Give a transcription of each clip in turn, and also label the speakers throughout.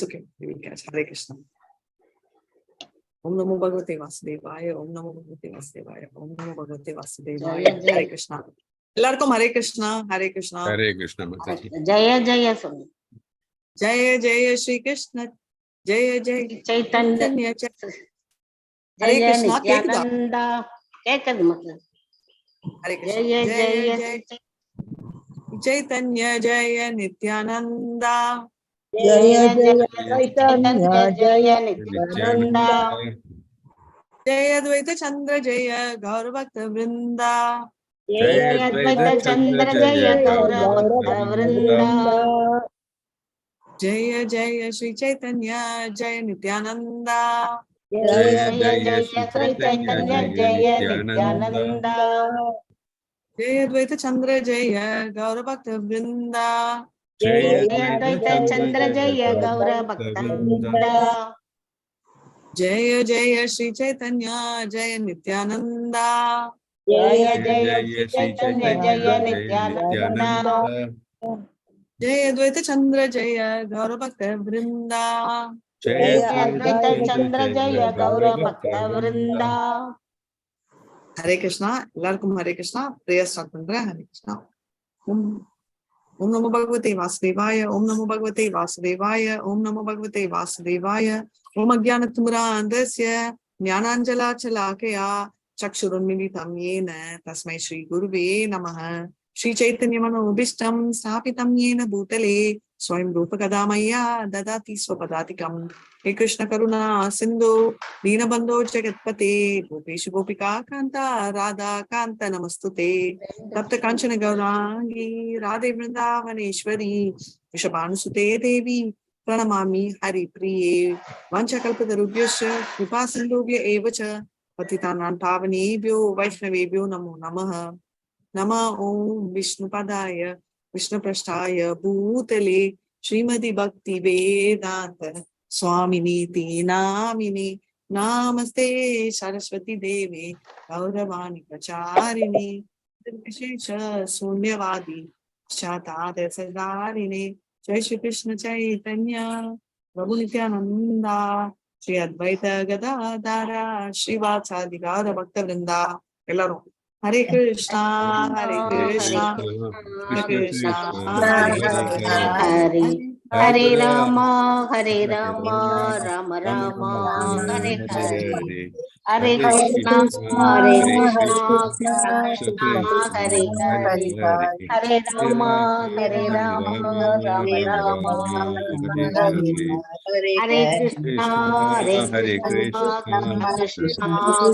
Speaker 1: okay, we will catch. Hare Krishna. Om Namo Bhagavate Vasudevaya. Om Namo Bhagavate Vasudevaya. Om Namo Bhagavate Vasudevaya. Hare Krishna. எல்லாருக்கும் ஹரே கிருஷ்ணா. ஹரே கிருஷ்ணா.
Speaker 2: ஹரே கிருஷ்ணா மாதாஜி.
Speaker 3: ஜெய ஜெய சொல்லு.
Speaker 1: ஜெய ஜெய ஸ்ரீ கிருஷ்ண. ஜெய ஜெய
Speaker 3: சைத்தன்ய.
Speaker 1: ஹரே கிருஷ்ணா. கேக்குதா?
Speaker 3: கேக்குது மாதாஜி.
Speaker 1: ஹரே கிருஷ்ணா. ஜெய ஜெய चैतन्य जय नित्यानंदा.
Speaker 3: जय जय चैतन्य जय नित्यानंदा.
Speaker 1: जय अद्वैत चंद्र जय गौर भक्त वृंदा.
Speaker 3: जय अद्वैत चंद्र जय गौर भक्त वृंदा.
Speaker 1: जय जय श्री चैतन्य जय नित्यानंदा.
Speaker 3: जय जय श्री चैतन्य जय नित्यानंदा.
Speaker 1: जय अद्वैत चंद्र जय गौर भक्त वृंदा.
Speaker 3: जय अद्वैत चंद्र जय गौर भक्त वृंदा.
Speaker 1: जय जय श्री चैतन्य जय नित्यानंदा.
Speaker 3: जय जय श्री चैतन्य जय नित्यानंदा.
Speaker 1: जय अद्वैत चंद्र जय गौर भक्त वृंदा.
Speaker 3: जय अद्वैत चंद्र जय गौर भक्त वृंदा.
Speaker 1: हरे कृष्णा. எல்லாருக்கும் ஹரே கிருஷ்ணா. பிரேயர் ஸ்டார்ட் பண்றேன். ஹரே கிருஷ்ணா. ஓம் நமோ பகவதே வாசுதேவாய. ஓம் நமோ பகவதே வாசுதேவாய. ஓம் நமோ பகவதே வாசுதேவாய. ஓம் அஜ்ஞானதிமிராந்தஸ்ய ஞானாஞ்சலாச்சலாகயா சக்ஷுருன்மிலிதம் येन तस्मै श्री गुरुवे नमः. श्री चैतन्य मनोभीष्टं स्थापितं येन भूतले स्वयं रूपकदा मह्या ददाति स्वपदातिकं. हे कृष्ण करुणा सिन्धु दीनबन्धो जगत्पते गोपेषु गोपिका कान्ता राधा कान्त नमस्तुते. तप्त काञ्चन गौरांगी राधे वृन्दावनेश्वरी वृषभानुसुते देवी प्रणमामि हरिप्रिये. वाञ्छाकल्पतरुभ्यश्च कृपा सिन्धुभ्य एव च पतितानां पावनेभ्यो वैष्णवेभ्यो नमो नमः. नमः ओं विष्णुपदाय विष्णुपृष्ठाय भूतले श्रीमति भक्ति वेदांत स्वामिनीति नामिने नामस्ते सरस्वती देवे गौरवाणी प्रचारिणे विशेष शून्यवादी शाताद सदारिणे. जय श्री कृष्ण चैतन्य प्रभु नित्यानंदा श्री अद्वैत गदाधर श्रीवासादि गौर भक्त वृंदा. எல்லாரும் हरे कृष्णा हरे कृष्णा कृष्ण कृष्णा
Speaker 3: हरे हरे रामा राम राम हरे हरे. हरे कृष्णा हरे कृष्णा हरे हरे. हरे रामा राम राम हरे कृष्णा हरे कृष्णा कृष्णा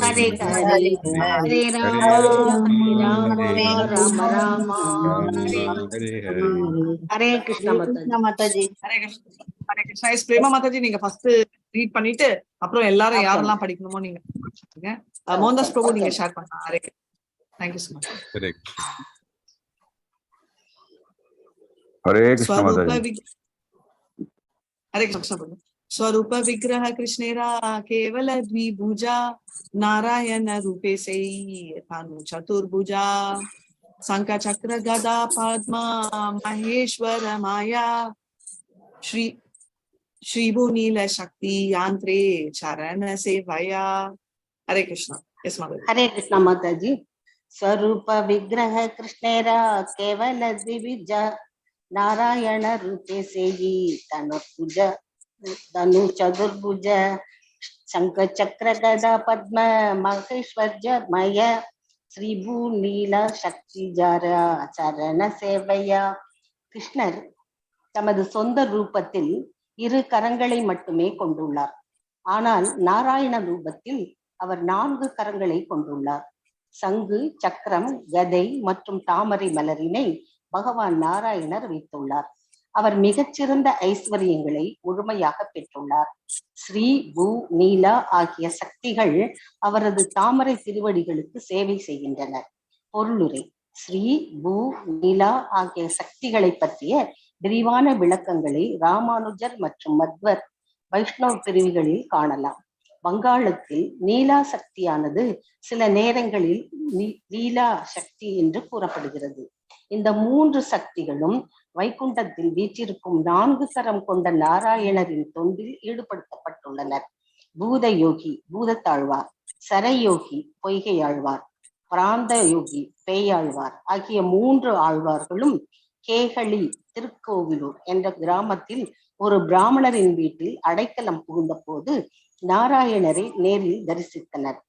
Speaker 3: हरे हरे. हरे रामा राम राम हरे कृष्णा माताजी.
Speaker 1: हरे कृष्ण. हरे कृष्णा. इस प्रेमा माताजी நீங்க ஃபர்ஸ்ட் ரீட் பண்ணிட்டு அப்புறம் எல்லாரும் யாரெல்லாம் படிக்கணுமோ நீங்க மோகன்தாஸ் பிரபு நீங்க ஷேர் பண்ணலாம். Hare thank you so much.
Speaker 2: Hare Krishna Mataji.
Speaker 1: Hare Krishna बोलो. स्वरूप विग्रह कृष्णेरा केवल द्विभुजा नारायण रूपे से तानु चतुर्भुजा शंख चक्र गदा पद्मा महेश्वर माया श्री श्रीभुनील शक्ति यांत्रे चरण सेवया. हरे कृष्णा. यस माता.
Speaker 3: हरे कृष्णा माताजी. स्वरूप विग्रह कृष्णेरा केवल द्विभुजा नारायण रूपे से तनुर्भुज धनु चतुर्भुज शंख चक्र गदा पद्म महेश्वर्य मय श्रीभू नील शक्ति जारा चरण सेवया. கிருஷ்ணர் தமது சொந்த ரூபத்தில் இரு கரங்களை மட்டுமே கொண்டுள்ளார். ஆனால் நாராயண ரூபத்தில் அவர் 4 கரங்களை கொண்டுள்ளார். சங்கு, சக்கரம், கதை மற்றும் தாமரை மலரினை பகவான் நாராயணர் வைத்துள்ளார். அவர் மிகச்சிறந்த ஐஸ்வர்யங்களை முழுமையாக பெற்றுள்ளார். ஸ்ரீ, பூ, நீலா ஆகிய சக்திகள் அவரது தாமரை திருவடிகளுக்கு சேவை செய்கின்றனர். பொருளுரை. ஸ்ரீ, பூ, நீலா ஆகிய சக்திகளை பற்றிய விரிவான விளக்கங்களை ராமானுஜர் மற்றும் மத்வர் வைஷ்ணவ பிரிவுகளில் காணலாம். வங்காளத்தில் நீலா சக்தியானது சில நேரங்களில் லீலா சக்தி என்று கூறப்படுகிறது. இந்த 3 சக்திகளும் வைகுண்டத்தில் வீற்றிருக்கும் 4 கரம் கொண்ட நாராயணரின் தொண்டில் ஈடுபடுத்தப்பட்டுள்ளனர். பூத யோகி பூதத்தாழ்வார், சரயோகி பொய்கை ஆழ்வார், பிராந்த யோகி பேயாழ்வார் ஆகிய 3 ஆழ்வார்களும் கேகலி திருக்கோவிலூர் என்ற கிராமத்தில் ஒரு பிராமணரின் வீட்டில் அடைக்கலம் புகுந்த போது நாராயணரை நேரில் தரிசித்தனர்.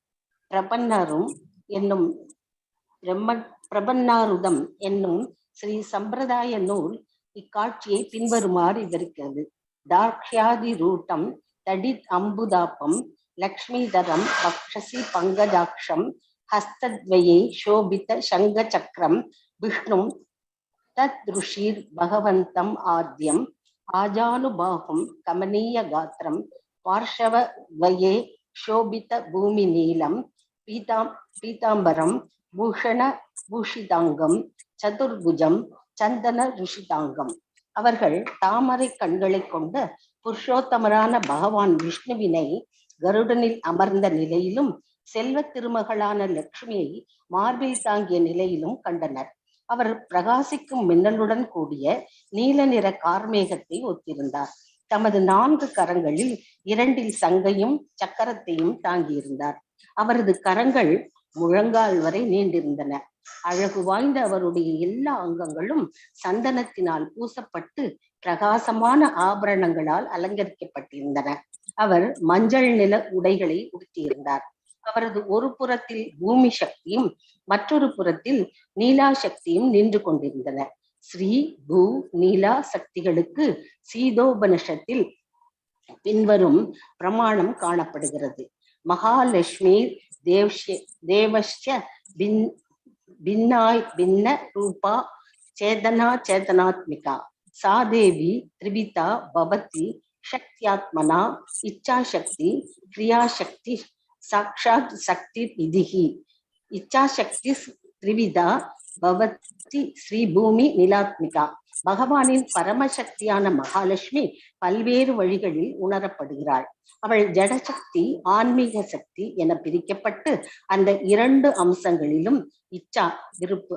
Speaker 3: பிரபன்னாருதம் என்னும் ஸ்ரீ சம்பிரதாய நூல் இக்காட்சியை பின்வருமாறு விவரிக்கிறது. தாக்ஷாதி ரூட்டம் தடித் அம்புதாப்பம் லக்ஷ்மிதரம் பக்ஷசி பங்கஜாட்சம் ஹஸ்தத்வயே சோபித சங்க சக்கரம் விஷ்ணும் தத் ருஷீர் பகவந்தம் ஆத்யம் ஆஜானுபாகும் கமனீய காத்திரம் பார்ஷவயே சோபித பூமி நீலம் பீதாம்பரம் பூஷண பூஷிதாங்கம் சதுர்புஜம் சந்தன ருஷிதாங்கம். அவர்கள் தாமரை கண்களை கொண்ட புருஷோத்தமரான பகவான் விஷ்ணுவினை கருடனில் அமர்ந்த நிலையிலும் செல்வ திருமகளான லட்சுமியை மார்பில் தாங்கிய நிலையிலும் கண்டனர். அவர் பிரகாசிக்கும் மின்னலுடன் கூடிய நீல நிற கார்மேகத்தை ஒத்திருந்தார். தமது 4 கரங்களில் 2 சங்கையும் சக்கரத்தையும் தாங்கியிருந்தார். அவரது கரங்கள் முழங்கால் வரை நீண்டிருந்தன. அழகு வாய்ந்த அவருடைய எல்லா அங்கங்களும் சந்தனத்தினால் பூசப்பட்டு பிரகாசமான ஆபரணங்களால் அலங்கரிக்கப்பட்டிருந்தன. அவர் மஞ்சள் நில உடைகளை உடுத்தியிருந்தார். அவரது ஒரு புறத்தில் பூமி சக்தியும் மற்றொரு புறத்தில் நீலா சக்தியும் நின்று கொண்டிருந்தன. ஸ்ரீ பூ நீலா சக்திகளுக்கு சீதோபனிஷத்தில் பின்வரும் பிரமாணம் காணப்படுகிறது. மகாலட்சுமி தேவஸ்ய பின்னாய் பின்ன ரூபா சேதனா சேதனாத்மிகா சாதேவி திரிபிதா பவதி சக்தியாத்மனா இச்சாசக்தி கிரியாசக்தி சாக்ஷாத் சக்தி இதிகி இச்சாசக்தி திரிவிதா பவதி ஸ்ரீ பூமி நிலாத்மிகா. பகவானின் பரமசக்தியான மகாலட்சுமி பல்வேறு வழிகளில் உணரப்படுகிறாள். அவள் ஜடசக்தி ஆன்மீக சக்தி என பிரிக்கப்பட்டு அந்த 2 அம்சங்களிலும் இச்சா விருப்பு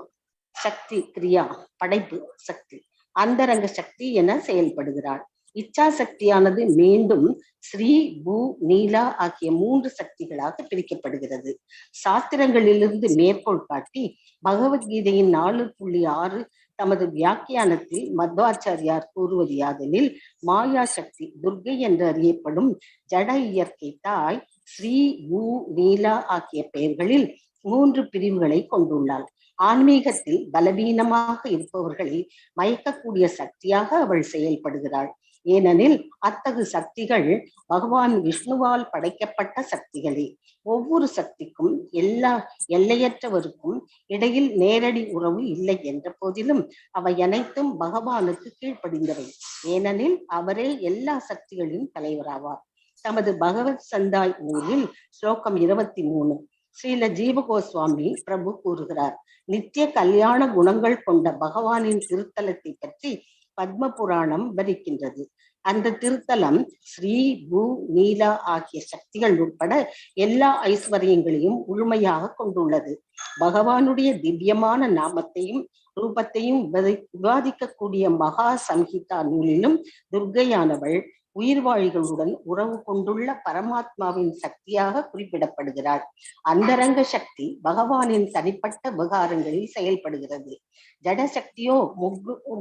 Speaker 3: சக்தி கிரியா படைப்பு சக்தி அந்தரங்க சக்தி என செயல்படுகிறாள். இச்சா சக்தியானது மீண்டும் ஸ்ரீ பூ நீலா ஆகிய 3 சக்திகளாக பிரிக்கப்படுகிறது. சாஸ்திரங்களிலிருந்து மேற்கோள் காட்டி பகவத்கீதையின் 4.6 தமது வியாக்கியானத்தில் மத்வாச்சாரியார் கூறுவது யாதெனில், மாயா சக்தி துர்கை என்று அறியப்படும் ஜட இயற்கை தாய் ஸ்ரீ பூ நீலா ஆகிய பெயர்களில் 3 பிரிவுகளை கொண்டுள்ளாள். ஆன்மீகத்தில் பலவீனமாக இருப்பவர்களை மயக்கக்கூடிய சக்தியாக அவள் செயல்படுகிறாள். ஏனெனில் அத்தகு சக்திகள் பகவான் விஷ்ணுவால் படைக்கப்பட்ட சக்திகளே. ஒவ்வொரு சக்திக்கும் எல்லையற்றவருக்கும் இடையில் நேரடி உறவு இல்லை என்ற போதிலும் அவை அனைத்தும் பகவானுக்கு கீழ்ப்படிந்தவை. ஏனெனில் அவரே எல்லா சக்திகளின் தலைவராவார். தமது பகவத் சந்தாய் நூலில் ஸ்லோகம் 23 ஸ்ரீல ஜீவ கோஸ்வாமி பிரபு கூறுகிறார். நித்திய கல்யாண குணங்கள் கொண்ட பகவானின் திருத்தலத்தை பற்றி பத்ம புராணம் விவரிக்கின்றது. அந்த திருத்தலம் ஸ்ரீ பூ நீலா ஆகிய சக்திகள் உட்பட எல்லா ஐஸ்வர்யங்களையும் முழுமையாக கொண்டுள்ளது. பகவானுடைய திவ்யமான நாமத்தையும் ரூபத்தையும் விவாதிக்கக்கூடிய மகா சம்ஹிதா நூலிலும் துர்க்கையானவள் உயிர்வாழிகளுடன் உறவு கொண்டுள்ள பரமாத்மாவின் சக்தியாக குறிப்பிடப்படுகிறாள். அந்தரங்க சக்தி பகவானின் தனிப்பட்ட விவகாரங்களில் செயல்படுகிறது. ஜடசக்தியோ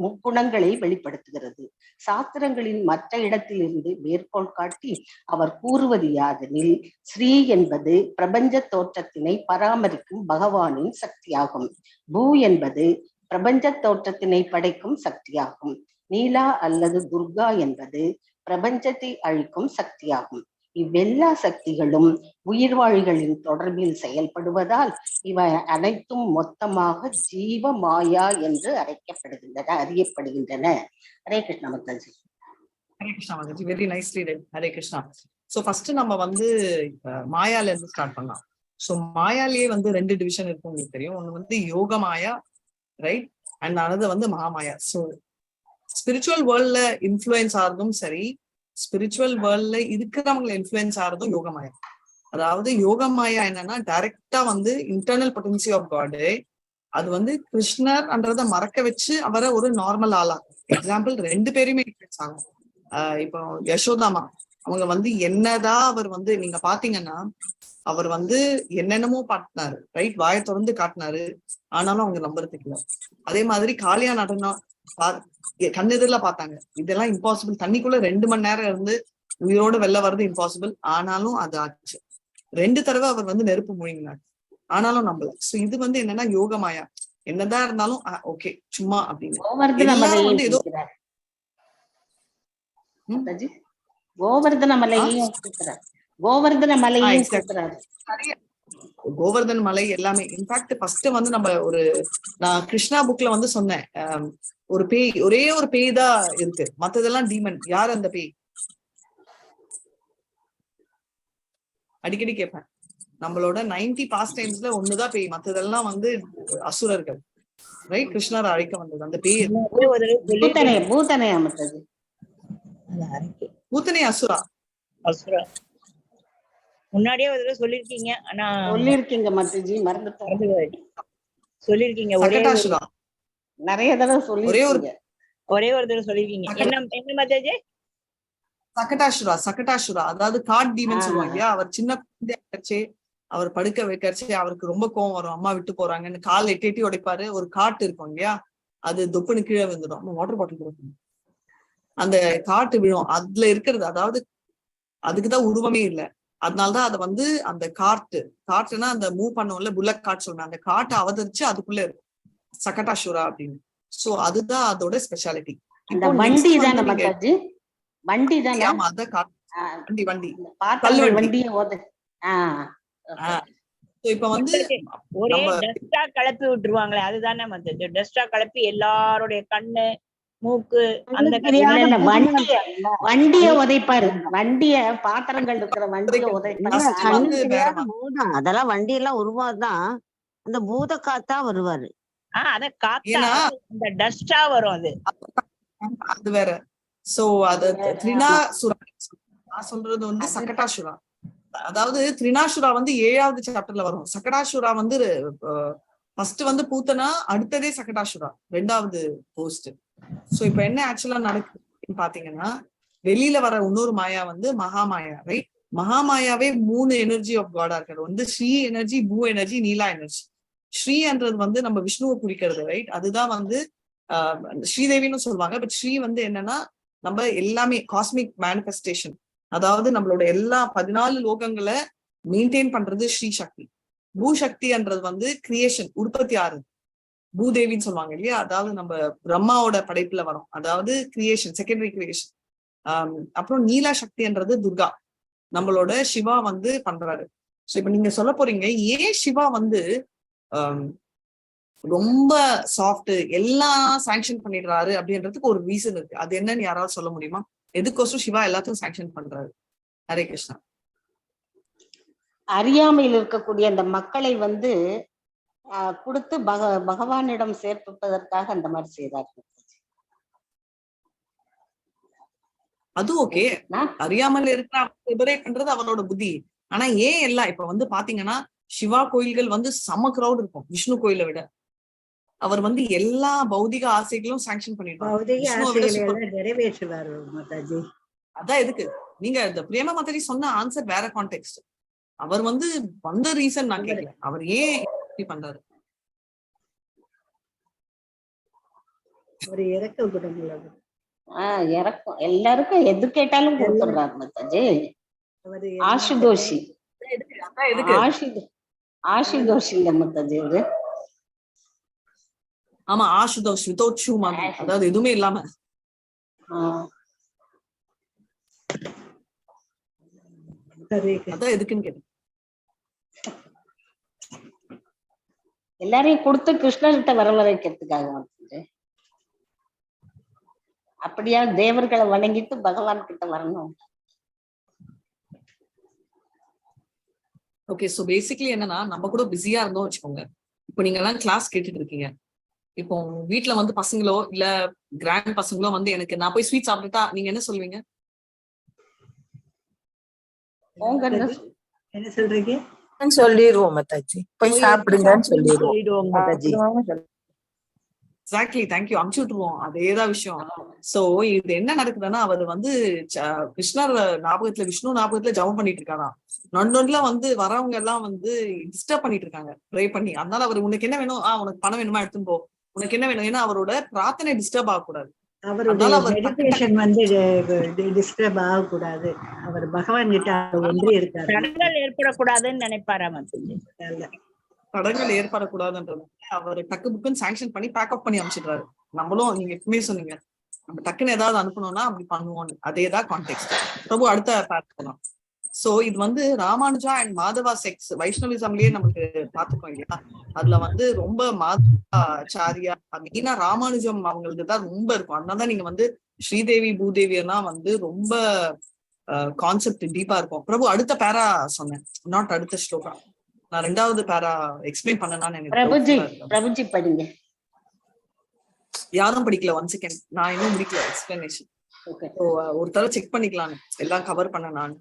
Speaker 3: முக்குணங்களை வெளிப்படுத்துகிறது. சாஸ்திரங்களின் மற்ற இடத்திலிருந்து மேற்கோள் காட்டி அவர் கூறுவது யாதெனில், ஸ்ரீ என்பது பிரபஞ்ச தோற்றத்தினை பராமரிக்கும் பகவானின் சக்தியாகும். பூ என்பது பிரபஞ்ச தோற்றத்தினை படைக்கும் சக்தியாகும். நீலா அல்லது துர்கா என்பது பிரபஞ்சத்தை அழிக்கும் சக்தியாகும். இவ்வெல்லா சக்திகளும் உயிர்வாழிகளின் தொடர்பில் செயல்படுவதால் இவை அனைத்தும் மொத்தமாக ஜீவ மாயா என்று அறியப்படுகின்றன. Hare Krishna Mataji.
Speaker 1: Hare Krishna Mataji, very nicely red. Hare Krishna. So first நம்ம மாயால இருந்து ஸ்டார்ட் பண்ணலாம். சோ மாயாலேயே 2 டிவிஷன் இருக்கும், உங்களுக்கு தெரியும். ஒண்ணு யோக மாயா, ரைட், அண்ட் அனது மகாமாயா. சோ ஸ்பிரிச்சுவல் வேர்ல்ட்ல இன்ஃப்ளூயன்ஸ் ஆகிறதும் சரி, ஸ்பிரிச்சுவல் வேர்ல்ட்ல இருக்கிறவங்களை இன்ஃப்ளூயன்ஸ் ஆகிறதும் யோகமாயா. அதாவது யோகமாயா என்னன்னா டைரக்டா இன்டர்னல் பொட்டன்சி ஆஃப் காட் அது வந்து கிருஷ்ணர்ன்றத மறக்க வச்சு அவரை ஒரு நார்மல் ஆளா. எக்ஸாம்பிள் 2 பேருமே ஆகும். இப்போ யசோதாமா அவங்க வந்து என்னதான் அவர் வந்து நீங்க பாத்தீங்கன்னா அவர் வந்து என்னென்னமோ பாட்டினாரு, ரைட், வாயை திறந்து காட்டினாரு, ஆனாலும் அவங்க நம்புறதுக்கு இல்லை. அதே மாதிரி காளியா நடனம் கண்ணெதிரில பார்த்தாங்க, இதெல்லாம் இம்பாசிபிள், தண்ணிக்குள்ள 2 மணி நேரம் இருந்து உயிரோட வெளில வர்றது இம்பாசிபிள், ஆனாலும் அது ஆச்சு. 2 தடவை அவர் வந்து நெருப்பு மூழ்கினார், ஆனாலும் நம்பல. சோ இது வந்து என்னன்னா யோகமாயா, என்னதான் இருந்தாலும் ஓகே சும்மா அப்படின்னு எல்லாரும் வந்து ஏதோ
Speaker 3: கோவர்தன மலையையும் கோவர்தன மலையையும்
Speaker 1: கோவர்தன் மலை எல்லாமே. இன்ஃபேக்ட் ஃபர்ஸ்ட் வந்து நம்ம நான் கிருஷ்ணா புக்ல வந்து சொன்னேன், ஒரு பேய், ஒரே ஒரு பேய் தான் இருக்கு, மத்ததெல்லாம் டீமன். யார் அந்த பேய்? அடிக்கடி கேட்பேன். நம்மளோட 90 பாஸ்ட் டைம்ஸ்ல ஒண்ணுதான் பேய், மத்ததெல்லாம் வந்து அசுரர்கள், ரைட்? கிருஷ்ணர் அழைக்க வந்தது அந்த பேய். பூத்தனை அசுரா
Speaker 4: முன்னாடியே ஒரு தடவை சொல்லிருக்கீங்க, ஆனா
Speaker 3: சொல்லிருக்கீங்க மத்தஜி, மறந்துட்டேன்.
Speaker 4: சொல்லிருக்கீங்க
Speaker 3: நிறைய தடவை சொல்லிருக்கீங்க.
Speaker 4: ஒரே ஒரு தடவை சொல்லிருக்கீங்க. என்ன மத்தஜி?
Speaker 1: சகடாசுரா, அதாவது காட் டீமன் சொல்லுவாங்க இல்லையா? அவர் சின்ன குழந்தையாச்சே, அவர் படுக்க வைக்கச்சே அவருக்கு ரொம்ப கோவம் வரும், அம்மா விட்டு போறாங்கன்னு கால் எட்டி உடைப்பாரு. ஒரு காட்டு இருக்கும் இல்லையா, அது தொப்புன்னு கீழே விழுந்துடும், வாட்டர் பாட்டில் கொடுக்கணும், அந்த காட்டு விழும். அதுல இருக்கிறது, அதாவது அதுக்குதான் உருவமே இல்லை, அதனாலதான் அதை வந்து அந்த காட்டுனா அந்த மூவ் பண்ணுவோம்ல, புல்லக் காட்டு சொல்றேன், அந்த காட்டை அவதரிச்சு அதுக்குள்ள இருக்கும் சகடாசுரா அப்படின்னு. சோ அதுதான் அதோட ஸ்பெஷாலிட்டி. இப்ப வந்து
Speaker 4: ஒரே டஸ்டா கிளப்பி விட்டுருவாங்களே, அதுதானே மத்தது? டஸ்டா கிளப்பி எல்லாருடைய கண்ணு மூக்கு அந்த
Speaker 3: வண்டிய உதைப்பாரு, வண்டிய பாத்திரங்கள் இருக்கிற வண்டிய உதைப்பாரு.
Speaker 5: அதெல்லாம் வண்டி எல்லாம் உருவாதான் அந்த பூத காத்தா வருவாரு.
Speaker 4: அத காத்தா இந்த டஸ்டா வரும்,
Speaker 1: அது வேற. சோ அது திரினாசுரா, நான் சொல்றது வந்து சகடாசுரா. அதாவது திரினாசுரா வந்து 7வது சாப்டர்ல வரும். சகடாசுரா வந்து ஃபர்ஸ்ட் வந்து பூத்தனா, அடுத்ததே சகடாசுரா 2வது போஸ்ட். சோ இப்ப என்ன ஆக்சுவலா நடக்குதுன்னு பாத்தீங்கன்னா, வெளியில வர இன்னொரு மாயா வந்து மகாமாயா, ரைட்? மகாமாயாவே 3 எனர்ஜி ஆஃப் காடா இருக்காரு. வந்து ஸ்ரீ எனர்ஜி, பூ எனர்ஜி, நீலா எனர்ஜி. ஸ்ரீன்றது வந்து நம்ம விஷ்ணுவை குறிக்கிறது, ரைட்? அதுதான் வந்து ஸ்ரீதேவின்னு சொல்லுவாங்க. பட் ஸ்ரீ வந்து என்னன்னா நம்ம எல்லாமே காஸ்மிக் மேனிஃபெஸ்டேஷன், அதாவது நம்மளோட எல்லா 14 லோகங்களை மெயின்டைன் பண்றது ஸ்ரீ சக்தி. பூசக்தின்றது வந்து கிரியேஷன், உற்பத்தி ஆறுது, பூதேவின்னு சொல்லுவாங்க இல்லையா? அதாவது நம்ம பிரம்மாவோட படைப்புல வரும், அதாவது கிரியேஷன், செகண்டரி கிரியேஷன். அப்புறம் நீலா சக்தின்றது துர்கா, நம்மளோட சிவா வந்து பண்றாரு. சோ இப்ப நீங்க சொல்ல போறீங்க, ஏன் சிவா வந்து ரொம்ப சாஃப்ட், எல்லாம் சாங்ஷன் பண்ணிடுறாரு அப்படின்றதுக்கு ஒரு ரீசன் இருக்கு. அது என்னன்னு யாராவது சொல்ல முடியுமா? எதுக்கோசம் சிவா எல்லாத்தையும் சாங்ஷன் பண்றாரு? ஹரே கிருஷ்ணா.
Speaker 3: அறியாமையில் இருக்கக்கூடிய அந்த மக்களை வந்து கொடுத்து பகவானிடம் சேர்ப்பதற்காக அந்த மாதிரி செய்தார்கள்.
Speaker 1: அது ஓகே, அறியாமல் இருக்கிற அவனோட புத்தி. ஆனா ஏன் எல்லாம் இப்ப வந்து பாத்தீங்கன்னா சிவா கோயில்கள் வந்து செம கிரௌட் இருக்கும் விஷ்ணு கோயிலை விட. அவர் வந்து எல்லா பௌதிக ஆசைகளும் சாங்ஷன் பண்ணிடுவார். அதான் எதுக்கு நீங்க இந்த பிரேம மாதாஜி சொன்ன ஆன்சர் வேற கான்டெக்ஸ்ட். அவர் வந்து வந்த ரீசன் நான் கேட்கல, அவர் ஏன் இப்படி பண்றாரு?
Speaker 3: ஒரு இறக்கம் இறக்கம் எல்லாருக்கும் எது கேட்டாலும் கொடுத்துடுறாரு மாதாஜி. ஆசுதோஷி, ஆசுதோஷி இல்ல மாதாஜி இது.
Speaker 1: ஆமா, ஆசுதோஷ், வித்தவுட் ஷூ மாதிரி, அதாவது எதுவுமே இல்லாம. அதான் எதுக்குன்னு கேட்டேன்.
Speaker 3: எல்லாரையும் கொடுத்து கிருஷ்ணர்கிட்ட வரவழைக்கிறதுக்காக வந்து, அப்படியா தேவர்களை வணங்கிட்டு பகவான் கிட்ட வரணும்.
Speaker 1: ஓகே, சோ பேசிக்கலி என்னன்னா, நம்ம கூட பிஸியா இருந்தோம் வச்சுக்கோங்க. இப்போ நீங்க எல்லாம் கிளாஸ் கேட்டுட்டு இருக்கீங்க, இப்போ வீட்டுல வந்து பசங்களோ இல்ல கிராண்ட் பசங்களோ வந்து எனக்கு நான் போய் ஸ்வீட் சாப்பிட்டுட்டா நீங்க என்ன சொல்லுவீங்க?
Speaker 3: என்ன சொல்றீங்க?
Speaker 6: சொல்லிடுவோம் மாதாஜி, போய் சாப்பிடுங்கன்னு சொல்லிடுவோம்.
Speaker 4: சொல்லிடுவோம் மாதாஜி.
Speaker 1: எக்ஸாக்ட்லி, தேங்க்யூ, அமுச்சு விட்டுருவோம். அதேதான் விஷயம். சோ இது என்ன நடக்குதுன்னா, அவர் வந்து கிருஷ்ணர் ஞாபகத்துல, விஷ்ணு ஞாபகத்துல ஜபம் பண்ணிட்டு இருக்காராம். நொண்டொன்ல வந்து வரவங்க எல்லாம் வந்து டிஸ்டர்ப் பண்ணிட்டு இருக்காங்க ப்ரே பண்ணி. அதனால அவர் உனக்கு என்ன வேணும், உனக்கு பணம் வேணுமா எடுத்துன்னு போ, உனக்கு என்ன வேணும், ஏன்னா அவரோட பிரார்த்தனை டிஸ்டர்ப் ஆகக்கூடாது.
Speaker 7: அவருடைய மெடிடேஷன் வந்து டிஸ்டர்ப் ஆகக்கூடாது. அவர் பகவான் கிட்ட ஒன்றி இருக்காரு.
Speaker 4: தடங்கள் ஏற்படக்கூடாதுன்னு நினைப்பாரா மாதாஜி?
Speaker 1: தடங்கள் ஏற்படக்கூடாதுன்றது அவர் டக்கு புக்குன்னு சாங்ஷன் பண்ணி பேக் அப் பண்ணி அனுப்பிச்சிடுறாரு. நம்மளும் நீங்க எப்பவுமே சொன்னீங்க, நம்ம டக்குன்னு ஏதாவது அனுப்பணும்னா அப்படி பண்ணுவோம். அதேதான் கான்டெக்ட். பிரபு அடுத்த பேக் போலாம். சோ இது வந்து ராமானுஜா அண்ட் மாதவா செக்ஸ் வைஷ்ணவிசம்லயே நமக்கு பாத்துக்கோம் இல்லையா? அதுல வந்து ரொம்ப மாதவாச்சாரியா மெயினா ராமானுஜம் அவங்களுக்கு தான் ரொம்ப இருக்கும். அதனாலதான் நீங்க வந்து ஸ்ரீதேவி பூதேவி எல்லாம் வந்து ரொம்ப கான்செப்ட் டீப்பா இருக்கும். பிரபு அடுத்த பேரா சொன்னேன், நாட் அடுத்த ஸ்லோகா. நான் ரெண்டாவது பேரா எக்ஸ்பிளைன் பண்ணலாம்னு
Speaker 3: பிரபுஜி படிங்க.
Speaker 1: யாரும் படிக்கல. 1 செகண்ட், நான் இன்னும் முடிக்கல எக்ஸ்பிளனேஷன். ஒரு தடவை செக் பண்ணிக்கலாம், எல்லாம் கவர் பண்ண நான்.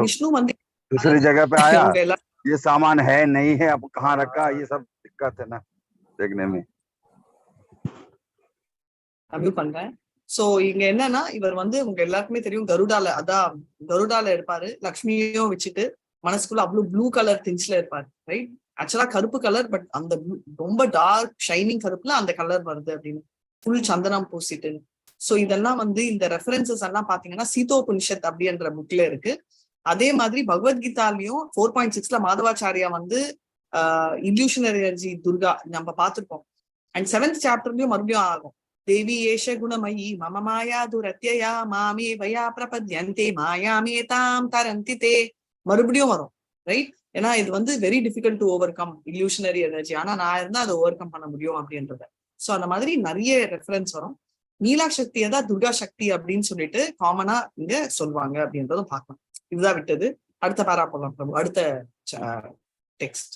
Speaker 1: விஷ்ணு வந்து
Speaker 8: दूसरी जगह पे आया, ये सामान है नहीं है, अब कहाँ रखा, ये सब दिक्कत है ना देखने में.
Speaker 1: அப்படி பண்றேன். சோ இங்க என்னன்னா, இவர் வந்து உங்க எல்லாருக்குமே தெரியும், கருடால இருப்பாரு. லக்ஷ்மியும் வச்சுட்டு மனசுக்குள்ள அவ்வளவு ப்ளூ கலர் திங்ஸ்ல இருப்பாரு, ரைட்? ஆக்சுவலா கருப்பு கலர், பட் அந்த ரொம்ப டார்க் ஷைனிங் கருப்புல அந்த கலர் வருது அப்படின்னு, ஃபுல் சந்தனம் பூசிட்டு. சோ இதெல்லாம் வந்து இந்த ரெஃபரன்சஸ் எல்லாம் பாத்தீங்கன்னா சீதோபனிஷத் அப்படின்ற புக்ல இருக்கு. அதே மாதிரி பகவத்கீதாலையும் 4.6ல மாதவாச்சாரியா வந்து இல்யூஷனரி எனர்ஜி துர்கா நம்ம பார்த்திருக்கோம். அண்ட் 7th சாப்டர்லயும் மறுபடியும் ஆகும், தேவி ஏஷ குணமயி மம மாயா துரத்யயா மாமே வயா பிரபத்யந்தே மாயாமே தாம் தரந்தி தே, மறுபடியும் வரும், ரைட்? ஏன்னா இது வந்து very difficult to over come illusionary energy, ஆனா நான் இருந்தா அதை ஓவர் கம் பண்ண முடியும் அப்படின்றத. சோ அந்த மாதிரி நிறைய ரெஃபரன்ஸ் வரும். நீலா சக்தியை தான் துர்கா சக்தி அப்படின்னு சொல்லிட்டு காமனா இங்க சொல்லுவாங்க அப்படின்றதும் பார்க்கலாம். இதுதான் விட்டது. அடுத்த பேரா போலாம் பிரபு, அடுத்த டெக்ஸ்ட்.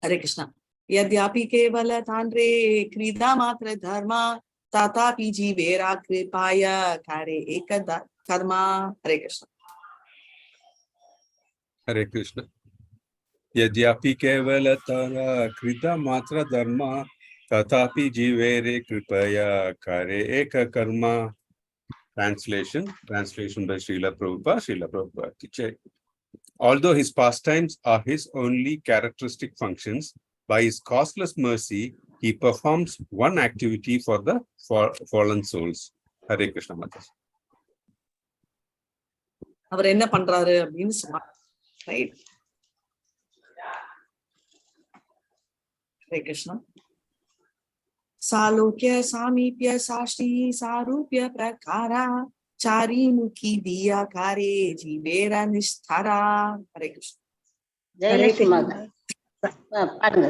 Speaker 1: ஹரே கிருஷ்ணா. यद्यापि केवल तांद्रे क्रीडा मात्र धर्मा तथापि जीवेरा कृपाय कार्य एक कर्मा. हरे कृष्ण.
Speaker 2: हरे कृष्ण. यद्यापि केवल तारा क्रीडा मात्र धर्मा तथापि जीवेरे कृपया कार्य एक Karma. Translation by Srila Prabhupada ki jai. Although his pastimes are his only characteristic functions, by his causeless mercy, he performs one activity for the fallen souls. Hare Krishna Mataji.
Speaker 1: அவர் என்ன பண்றாரு அப்படின்னு சொன்னார், ரைட்? ஹரே கிருஷ்ணா. சாலோக்கிய சாமீப்ய சாஷ்டி சாரூப்ய பிரகாரா சாரி முகி தியா காரே ஜீவேர நிஷ்தாரா. ஹரே கிருஷ்ணா.
Speaker 3: ஜெயலட்சுமி மாதா பாருங்க.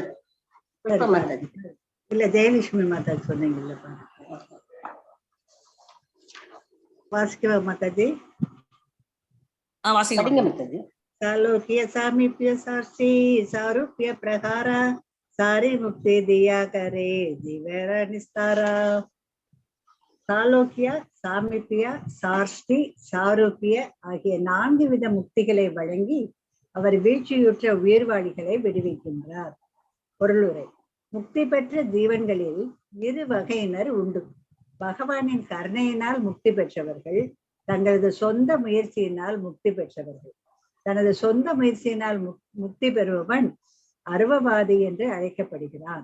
Speaker 7: இல்ல ஜெயலட்சுமி மாதா சொன்னீங்கல்ல, வாசிக்கவா மாதாஜி?
Speaker 1: வாசிங்க
Speaker 3: Mataji.
Speaker 7: சாலோக்கிய சாமீப்ய சாஷ்டி சாரூப்ய பிரகாரா sorry முக்தி தியா கரே ஜீவேர நிஸ்தாரா. சாலோக்கிய சாமீப்ய சாஷ்டி சாரூபிய ஆகிய 4 வித முக்திகளை வழங்கி அவர் வீழ்ச்சியுற்ற உயிர்வாளிகளை விடுவிக்கின்றார். பொருளுரை. முக்தி பெற்ற ஜீவன்களில் 2 வகையினர் உண்டு. பகவானின் கருணையினால் முக்தி பெற்றவர்கள், தங்களது சொந்த முயற்சியினால் முக்தி பெற்றவர்கள். தனது சொந்த முயற்சியினால் முக்தி பெறுபவன் அருவவாதி என்று அழைக்கப்படுகிறான்.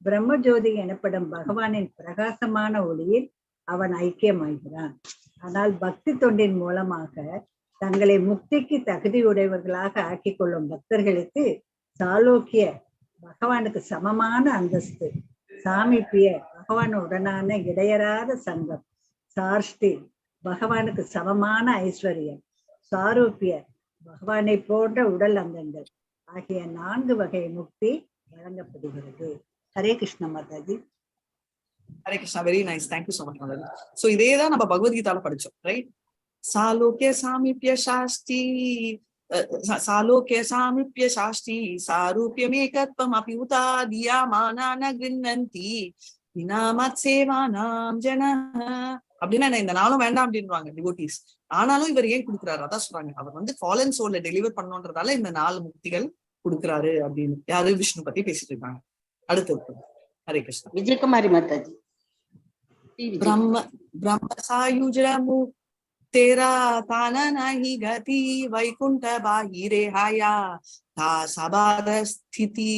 Speaker 7: பிரம்மஜோதி எனப்படும் பகவானின் பிரகாசமான ஒளியில் அவன் ஐக்கியமாகிறான். ஆனால் பக்தி தொண்டின் மூலமாக தங்களை முக்திக்கு தகுதியுடையவர்களாக ஆக்கிக் கொள்ளும் பக்தர்களுக்கு சாலோக்கிய பகவானுக்கு சமமான அந்தஸ்து, சாமீபிய பகவானுடனான இடையறாத சங்கம், சாஷ்டி பகவானுக்கு சமமான ஐஸ்வர்யம், சாரூபிய பகவானை போன்ற உடல் அங்கங்கள் ஆகிய 4 வகை முக்தி வழங்கப்படுகிறது. Hare Krishna Mataji.
Speaker 1: Hare Krishna. Very nice, thank you so much Mataji. So இதேதான் நம்ம பகவத்கீதால படிச்சோம், ரைட்? சாலோக்கிய சாமீப்ய சாஷ்டி சாலோக்கிய சாமீப்ய சாஷ்டி சாரூப்யமேகத்வம் அபி உதா தியா மானா ந கிருண்ணந்தி இனாமத் சேவானாம் ஜன அப்படின்னா இந்த நாளும் வேண்டாம் அப்படின்வாங்க டிவோட்டீஸ். ஆனாலும் இவர் ஏன் கொடுக்குறாரு? அதான் சொல்றாங்க, அவர் வந்து ஃபாலன் சோல்ல டெலிவர் பண்ணோன்றதால இந்த 4 முக்திகள் கொடுக்குறாரு அப்படின்னு. யாரு? விஷ்ணு பத்தி பேசிட்டு இருக்காங்க. அடுத்து ஹரே கிருஷ்ணா.
Speaker 3: விஜயகுமாரி மாதாஜி.
Speaker 1: ब्रह्म सायुजमु तेरा ताना नहीं गति वैकुंठ बाहिरे हाया ता सबार स्थिति.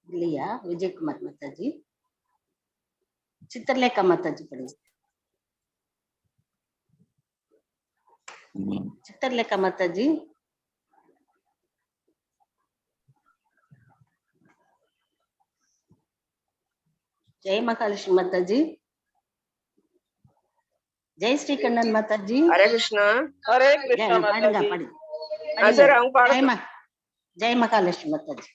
Speaker 3: இல்லையா? விஜயகுமார் மாதாஜி. சித்திரலேகா மாதாஜி படிங்க. சித்திரலேகா மாதாஜி. जय महालक्ष्मी माता जी. जय श्री कन्नन माता जी.
Speaker 9: हरे कृष्णा. हरे कृष्णा माता जी.
Speaker 3: जय महालक्ष्मी माता जी.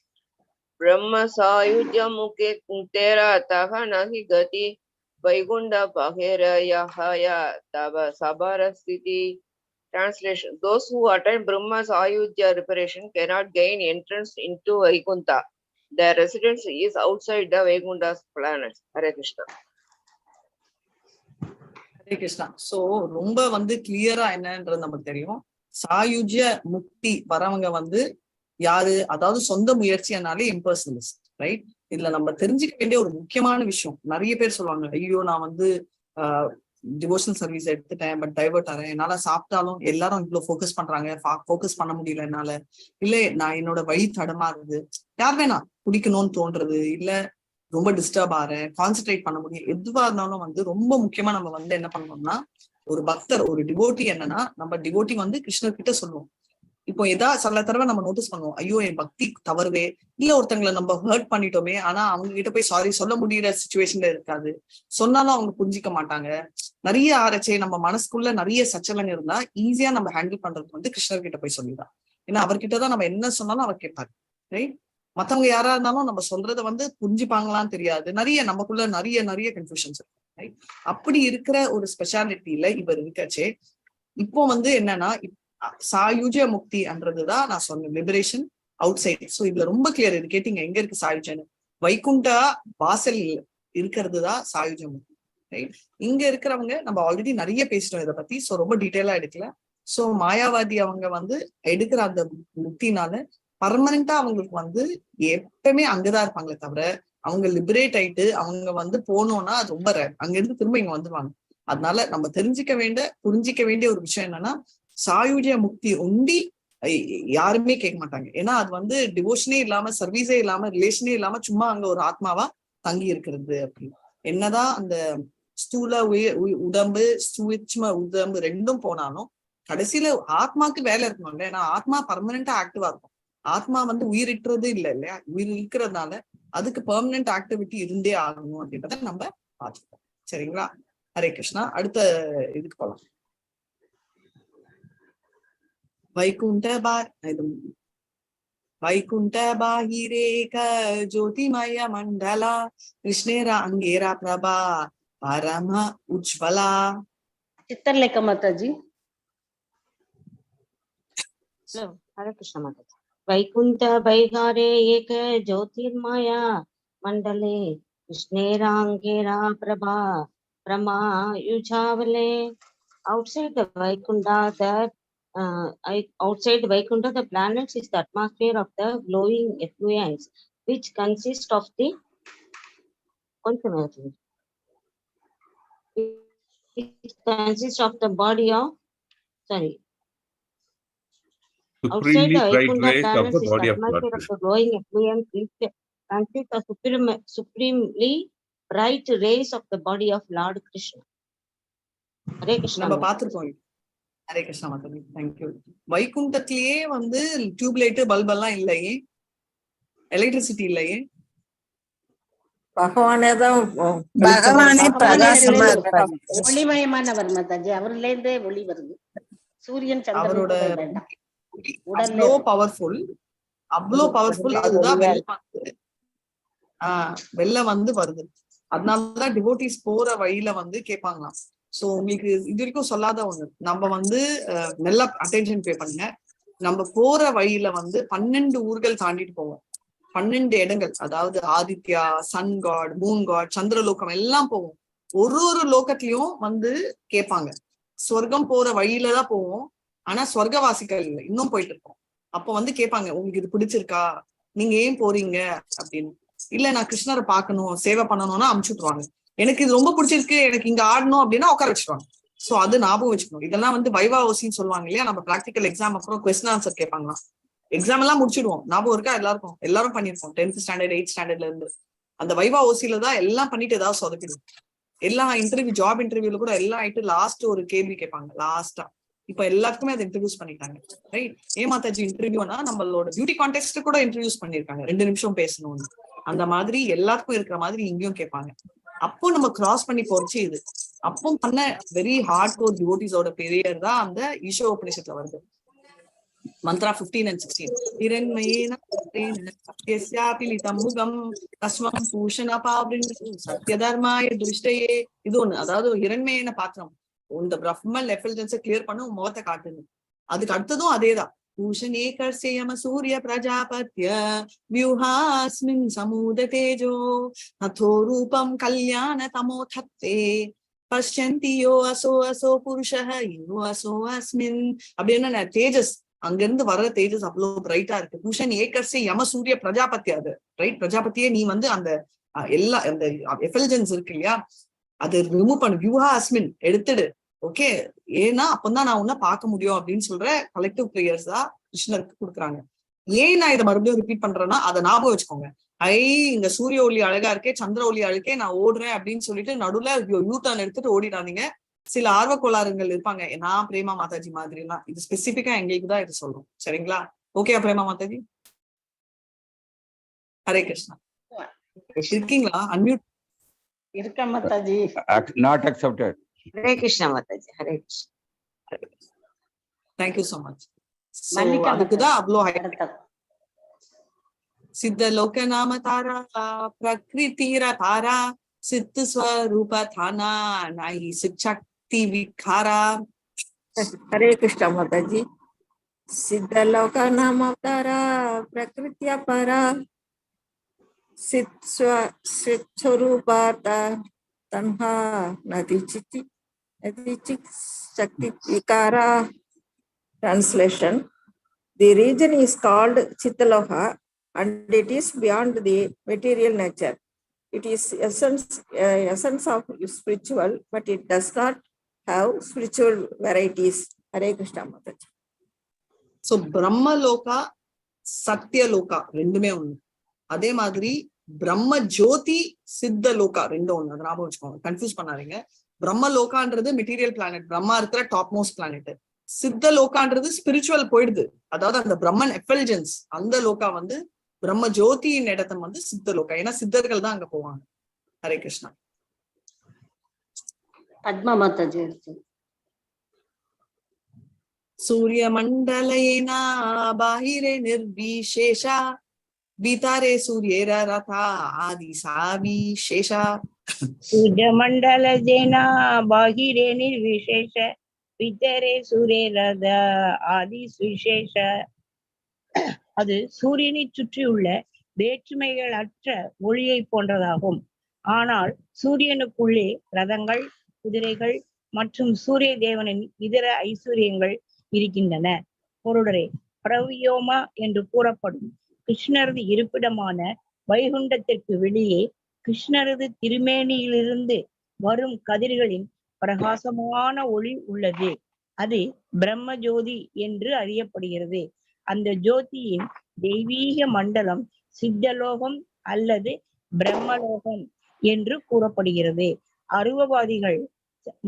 Speaker 9: ब्रह्म सायुज्य मुखे तेरा तह नहीं गति वैकुंठ बहिरया तब सबर स्थिति. Translation: Those who attend Brahma's Ayudhya reparation cannot gain entrance into Vaikuntha. Their residence is outside the Vaikunta's planets. Hare Krishna.
Speaker 1: Hare Krishna. So ரொம்ப வந்து கிளியரா என்னன்றது நமக்கு தெரியும். சாயுஜ்ய முக்தி வரவங்க வந்து யாரு? அதாவது சொந்த முயற்சியானாலே இம்பர்சனலிஸ்ட், ரைட்? இதுல நம்ம தெரிஞ்சுக்க வேண்டிய ஒரு முக்கியமான விஷயம், நிறைய பேர் சொல்லுவாங்க, ஐயோ நான் வந்து டிவோஷனல் சர்வீஸ் எடுத்துட்டேன், பட் டைவர்ட் ஆறேன், என்னால சாப்பிட்டாலும் எல்லாரும் இவ்வளவு ஃபோக்கஸ் பண்றாங்க, ஃபோக்கஸ் பண்ண முடியல என்னால, இல்ல நான் என்னோட வழி தடமாறுது, யார் வேணா குடிக்கணும்னு தோன்றது, இல்ல ரொம்ப டிஸ்டர்ப் ஆறேன், கான்சென்ட்ரேட் பண்ண முடியும், எதுவா இருந்தாலும் வந்து ரொம்ப முக்கியமா நம்ம வந்து என்ன பண்ணோம்னா, ஒரு பக்தர், ஒரு டிவோட்டி என்னன்னா, நம்ம டிவோட்டி வந்து கிருஷ்ணர் கிட்ட சொல்லுவோம். இப்போ சில தடவை நம்ம நோட்டீஸ் பண்ணுவோம், ஐயோ என் பக்தி தவறுவே, இல்ல ஒருத்தங்களை நம்ம ஹர்ட் பண்ணிட்டோமே, ஆனா அவங்க கிட்ட போய் சாரி சொல்ல முடியற சிச்சுவேஷன்ல இருக்காது, சொன்னாலும் அவங்க புரிஞ்சிக்க மாட்டாங்க, நிறைய ஆராய்ச்சி நம்ம மனசுக்குள்ள நிறைய சச்சலங்க இருந்தா ஈஸியா நம்ம ஹேண்டில் பண்றது வந்து கிருஷ்ணர் கிட்ட போய் சொல்லிதான். ஏன்னா அவர்கிட்டதான் நம்ம என்ன சொன்னாலும் அவர் கேட்பாரு, ரைட்? மத்தவங்க யாரா இருந்தாலும் நம்ம சொல்றத வந்து புரிஞ்சுப்பாங்களான்னு தெரியாது, நமக்குள்ள நிறைய கன்ஃபியூஷன்ஸ் இருக்கு, ரைட்? அப்படி இருக்கிற ஒரு ஸ்பெஷாலிட்டியில இவர் இருக்காச்சே. இப்போ வந்து என்னன்னா, சாயுஜ முக்தின்றதுதான் நான் சொன்னேன், லிபரேஷன் அவுட் சைட். சோ இதுல ரொம்ப கிளியர், இது கேட்டீங்க எங்க இருக்கு சாயுஜன்னு, வைகுண்டா வாசல் இருக்கிறது தான் சாயுஜ முக்தி, ரைட்? இங்க இருக்கிறவங்க நம்ம ஆல்ரெடி நிறைய பேசிட்டோம் இதை பத்தி, சோ ரொம்ப டீட்டெயிலா எடுக்கல. சோ மாயாவாதி அவங்க வந்து எடுக்கிற அந்த முக்தினால பர்மனண்டா அவங்களுக்கு வந்து எப்பவுமே அங்கதான் இருப்பாங்களே தவிர, அவங்க லிபரேட் ஆயிட்டு அவங்க வந்து போனோம்னா அது ரொம்ப ரேர், அங்க இருந்து திரும்ப இங்க வந்துருவாங்க. அதனால நம்ம புரிஞ்சிக்க வேண்டிய ஒரு விஷயம் என்னன்னா, சாயுஜ முக்தி உண்டி யாருமே கேட்க மாட்டாங்க. ஏன்னா அது வந்து டிவோஷனே இல்லாம, சர்வீஸே இல்லாம, ரிலேஷனே இல்லாம சும்மா அங்க ஒரு ஆத்மாவா தங்கி இருக்கிறது அப்படின்னு. என்னதான் அந்த ஸ்தூல உடம்பு, சூட்சும உடம்பு ரெண்டும் போனாலும் கடைசியில ஆத்மாக்கு வேலை இருக்கணும்ல. ஏன்னா ஆத்மா பர்மனண்டா ஆக்டிவா இருக்கும். ஆத்மா வந்து உயிரிட்டுறது இல்லையா, உயிர் இருக்கிறதுனால அதுக்கு பெர்மனன்ட் ஆக்டிவிட்டி இருந்தே ஆகணும் அப்படின்றத நம்ம பார்த்துக்கோம். சரிங்களா? ஹரே கிருஷ்ணா. அடுத்த இதுக்கு போலாம். வைகுண்ட பாஹிரேக ஜோதிமய மண்டலா கிருஷ்ணேரா அங்கேரா பிரபா பரம உஜ்வலா.
Speaker 3: சித்திரலேகா மாதாஜி.
Speaker 5: हरे कृष्ण माता जी. वैकुंठ बैहारे एक ज्योतिर्मया मंडले कृष्णेरांगेरा प्रभा प्रमा युजावले. Outside the Vaikunta, outside Vaikunta, the planets is the atmosphere of the glowing effluence, which consists of the body of outside the Vaikunta planets is the atmosphere of the glowing effluence, which consists of supremely bright rays of the body of Lord Krishna. Hare Krishna.
Speaker 1: நம்ம பார்த்திருக்கோம். Hare Krishna Mataji, thank you. வைகுண்டத்திலேயே வந்து tubelight bulb எல்லாம் இல்லையே, electricity இல்லையே,
Speaker 6: பகவானே பிரகாசமா இருப்பாரு.
Speaker 3: ஒளிமயமானவர் மாதாஜி, அவர்ல இருந்தே ஒளி வருது. சூரியன்
Speaker 1: அவரோட
Speaker 3: வேண்டாம்,
Speaker 1: அவ்வளோ பவர்ஃபுல். அதுதான் வெளில வந்து வருது. அதனாலதான் டிவோட்டிஸ் போற வழியில வந்து கேட்பாங்களாம். சோ உங்களுக்கு இது வரைக்கும் சொல்லாத ஒண்ணு, நம்ம வந்து நல்லா அட்டென்ஷன் பே பண்ணுங்க. நம்ம போற வழியில வந்து 12 ஊர்கள் தாண்டிட்டு போவோம். 12 இடங்கள், அதாவது Aditya, sun god, moon god, Chandralokam எல்லாம் போவோம். ஒரு லோகத்திலயும் வந்து கேட்பாங்க. சொர்க்கம் போற வழியில தான் போவோம், ஆனா சொர்க்கவாசிகள் இல்லை, இன்னும் போயிட்டு இருக்கோம். அப்போ வந்து கேட்பாங்க, உங்களுக்கு இது பிடிச்சிருக்கா, நீங்க ஏன் போறீங்க அப்படின்னு. இல்ல நான் கிருஷ்ணரை பார்க்கணும், சேவை பண்ணணும்னா அமுச்சுட்டுருவாங்க. எனக்கு இது ரொம்ப பிடிச்சிருக்கு, எனக்கு இங்க ஆடணும் அப்படின்னா உட்கார வச்சுருவாங்க. சோ அது ஞாபகம் வச்சுக்கணும். இதெல்லாம் வந்து வைவா ஓசின்னு சொல்லுவாங்க இல்லையா, நம்ம ப்ராக்டிக்கல் எக்ஸாம் அப்புறம் கொஸ்டின் ஆன்சர் கேட்பாங்களா. எக்ஸாம் எல்லாம் முடிச்சிடுவோம், ஞாபகம் இருக்கா எல்லாருக்கும்? எல்லாரும் பண்ணிருப்போம் 10th ஸ்டாண்டர்ட் 8th ஸ்டாண்டர்ட்ல இருந்து. அந்த வைவா ஓசியில தான் எல்லாம் பண்ணிட்டு ஏதாவது சொதப்பிடும். எல்லா இன்டர்வியூ, ஜாப் இன்டர்வியூல கூட எல்லாம் ஆயிட்டு லாஸ்ட் ஒரு கேள்வி கேட்பாங்க லாஸ்டா. இப்ப எல்லாருக்குமே அதை இன்ட்ரடியூஸ் பண்ணிட்டாங்க, ரைட்? ஏமாத்தாச்சு இன்டர்வியூனா நம்மளோட பியூட்டி கான்டெஸ்ட் கூட இன்ட்ரடியூஸ் பண்ணிருக்காங்க, 2 நிமிஷம் பேசணும்னு. அந்த மாதிரி எல்லாருக்கும் இருக்கிற மாதிரி இங்கேயும் கேட்பாங்க. அப்போ நம்ம கிராஸ் பண்ணி போறச்சு இது. அப்போ பண்ண வெரி ஹார்ட் கோர் டிவோட்டிஸோட பெரியர் தான் அந்த ஈஷோ உபநிஷத்துல வருது. மந்த்ரா 15 and 16. இரண்மயேன சத்யஸ்யாபிலிதம் முகம் தஸ்மம் பூஷணபாவ்ரின் சத்யதர்மாய துஷ்டயே. இது ஒண்ணு, அதாவது இரண்மயேன பாத்திரம், இந்த பிரம்ம எஃபல்ஜன்ஸை கிளியர் பண்ண முகத்தை காட்டுது. அதுக்கு அடுத்ததும் அதேதான். பூஷணே கர்சேயம சூரிய பிரஜாபத்ய வியூஹாஸ்மின் சமூத தேஜோ நதோ ரூபம் கல்யாண தமோ தத்தே பஷ்யந்தியோ அசோ அசோ புருஷஹ யோ அசோ அஸ்மின். அப்படின்னா தேஜஸ், அங்கிருந்து வர்ற தேஜஸ் அவ்வளவு பிரைட்டா இருக்கு. பூஷன் ஏகர்சே யம சூரிய பிரஜாபதி, அது ரைட்? பிரஜாபதியே நீ வந்து அந்த எல்லா அந்த எஃபல்ஜன்ஸ் இருக்கு இல்லையா, அது ரிமூவ் பண்ணு, வியூஹா அஸ்மின் எடுத்துடு. ஓகே, ஏன்னா அப்பதான் நான் உன்ன பார்க்க முடியும் அப்படின்னு சொல்ற கலெக்டிவ் ப்ரேயர்ஸ் தான் கிருஷ்ணருக்கு கொடுக்குறாங்க. ஏன் நான் இதை மறுபடியும் ரிப்பீட் பண்றேன்னா, அதை ஞாபகம் வச்சுக்கோங்க. இங்க சூரிய ஒளி அழகா இருக்கே, சந்திர ஒளி அழகே, நான் ஓடுறேன் அப்படின்னு சொல்லிட்டு நடுவுல யூட்டர்ன் எடுத்துட்டு ஓடிடாதீங்க. சில ஆர்வ கோளாறுகள் இருப்பாங்க, நான் பிரேமா மாதாஜி மாதிரிலாம். இது ஸ்பெசிபிக்கா எங்களுக்கு தான் இது சொல்றோம், சரிங்களா? ஓகே பிரேமா மாதாஜி? ஹரே கிருஷ்ணா. இருக்கீங்களா? அன்மியூட்
Speaker 3: இருக்க Mataji.
Speaker 8: Not accepted.
Speaker 5: Hare Krishna Mataji. Hare Krishna.
Speaker 1: Thank you so much. அதுக்குதான் அவ்வளோ சித்த லோக நாம தாரா பிரகிருதிர தாரா சித்து ஸ்வரூப தானா நாஹி சிக்ஷக்தி விகாரா.
Speaker 6: हरे कृष्ण माता जी। सिद्ध लोक नाम अवतारा प्रकृत्या परा स्वरूपाता तन्हा नदी चिक शक्ति विकारा. Translation: The region is called Chittaloka and it is beyond the material nature. It is essence of spiritual, but it does not have spiritual varieties. Hare Krishna Mataji.
Speaker 1: So பிரம்மலோகா சத்தியலோகா ரெண்டுமே ஒண்ணு. அதே மாதிரி பிரம்ம ஜோதி சித்த லோகா ரெண்டும் ஒண்ணு. அதை ஞாபகம் வச்சுக்கோங்க, கன்ஃபியூஸ் பண்ணாதீங்க. பிரம்மலோகான்றது மெட்டீரியல் பிளானட், பிரம்மா இருக்கிற டாப் மோஸ்ட் பிளானட். சித்த லோகான்றது ஸ்பிரிச்சுவல் போயிடுது, அதாவது அந்த பிரம்மன் எஃபல்ஜன்ஸ், அந்த லோகா வந்து பிரம்ம ஜோதியின் இடத்தம் வந்து சித்த லோகா. ஏன்னா சித்தர்கள் தான் அங்க போவாங்க. ஹரே கிருஷ்ணா.
Speaker 3: பத்மா மாதாஜி.
Speaker 1: சூரிய மண்டலேனா பாஹிரே நிர்விசேஷா பீதாரே சூரியேர ரதா ஆதி சாவிசேஷா.
Speaker 4: சூரிய மண்டல ஜேனா பாஹிரே நிர்விசேஷ பிதரே சூரியரத ஆதி சுவிசேஷ. அது சூரியனை சுற்றியுள்ள வேற்றுமைகள் அற்ற ஒளியை போன்றதாகும். ஆனால் சூரியனுக்குள்ளே ரதங்கள், குதிரைகள் மற்றும் சூரிய தேவனின் இதர ஐஸ்வர்யங்கள் இருக்கின்றன. பொருளரே, பிரவியோமா என்று கூறப்படும் கிருஷ்ணரது இருப்பிடமான வைகுண்டத்திற்கு வெளியே கிருஷ்ணரது திருமேனியிலிருந்து வரும் கதிர்களின் பிரகாசமான ஒளி உள்ளது. அது பிரம்ம ஜோதி என்று அறியப்படுகிறது. அந்த ஜோதியின் தெய்வீக மண்டலம் சித்தலோகம் அல்லது பிரம்மலோகம் என்று கூறப்படுகிறது. அருவவாதிகள்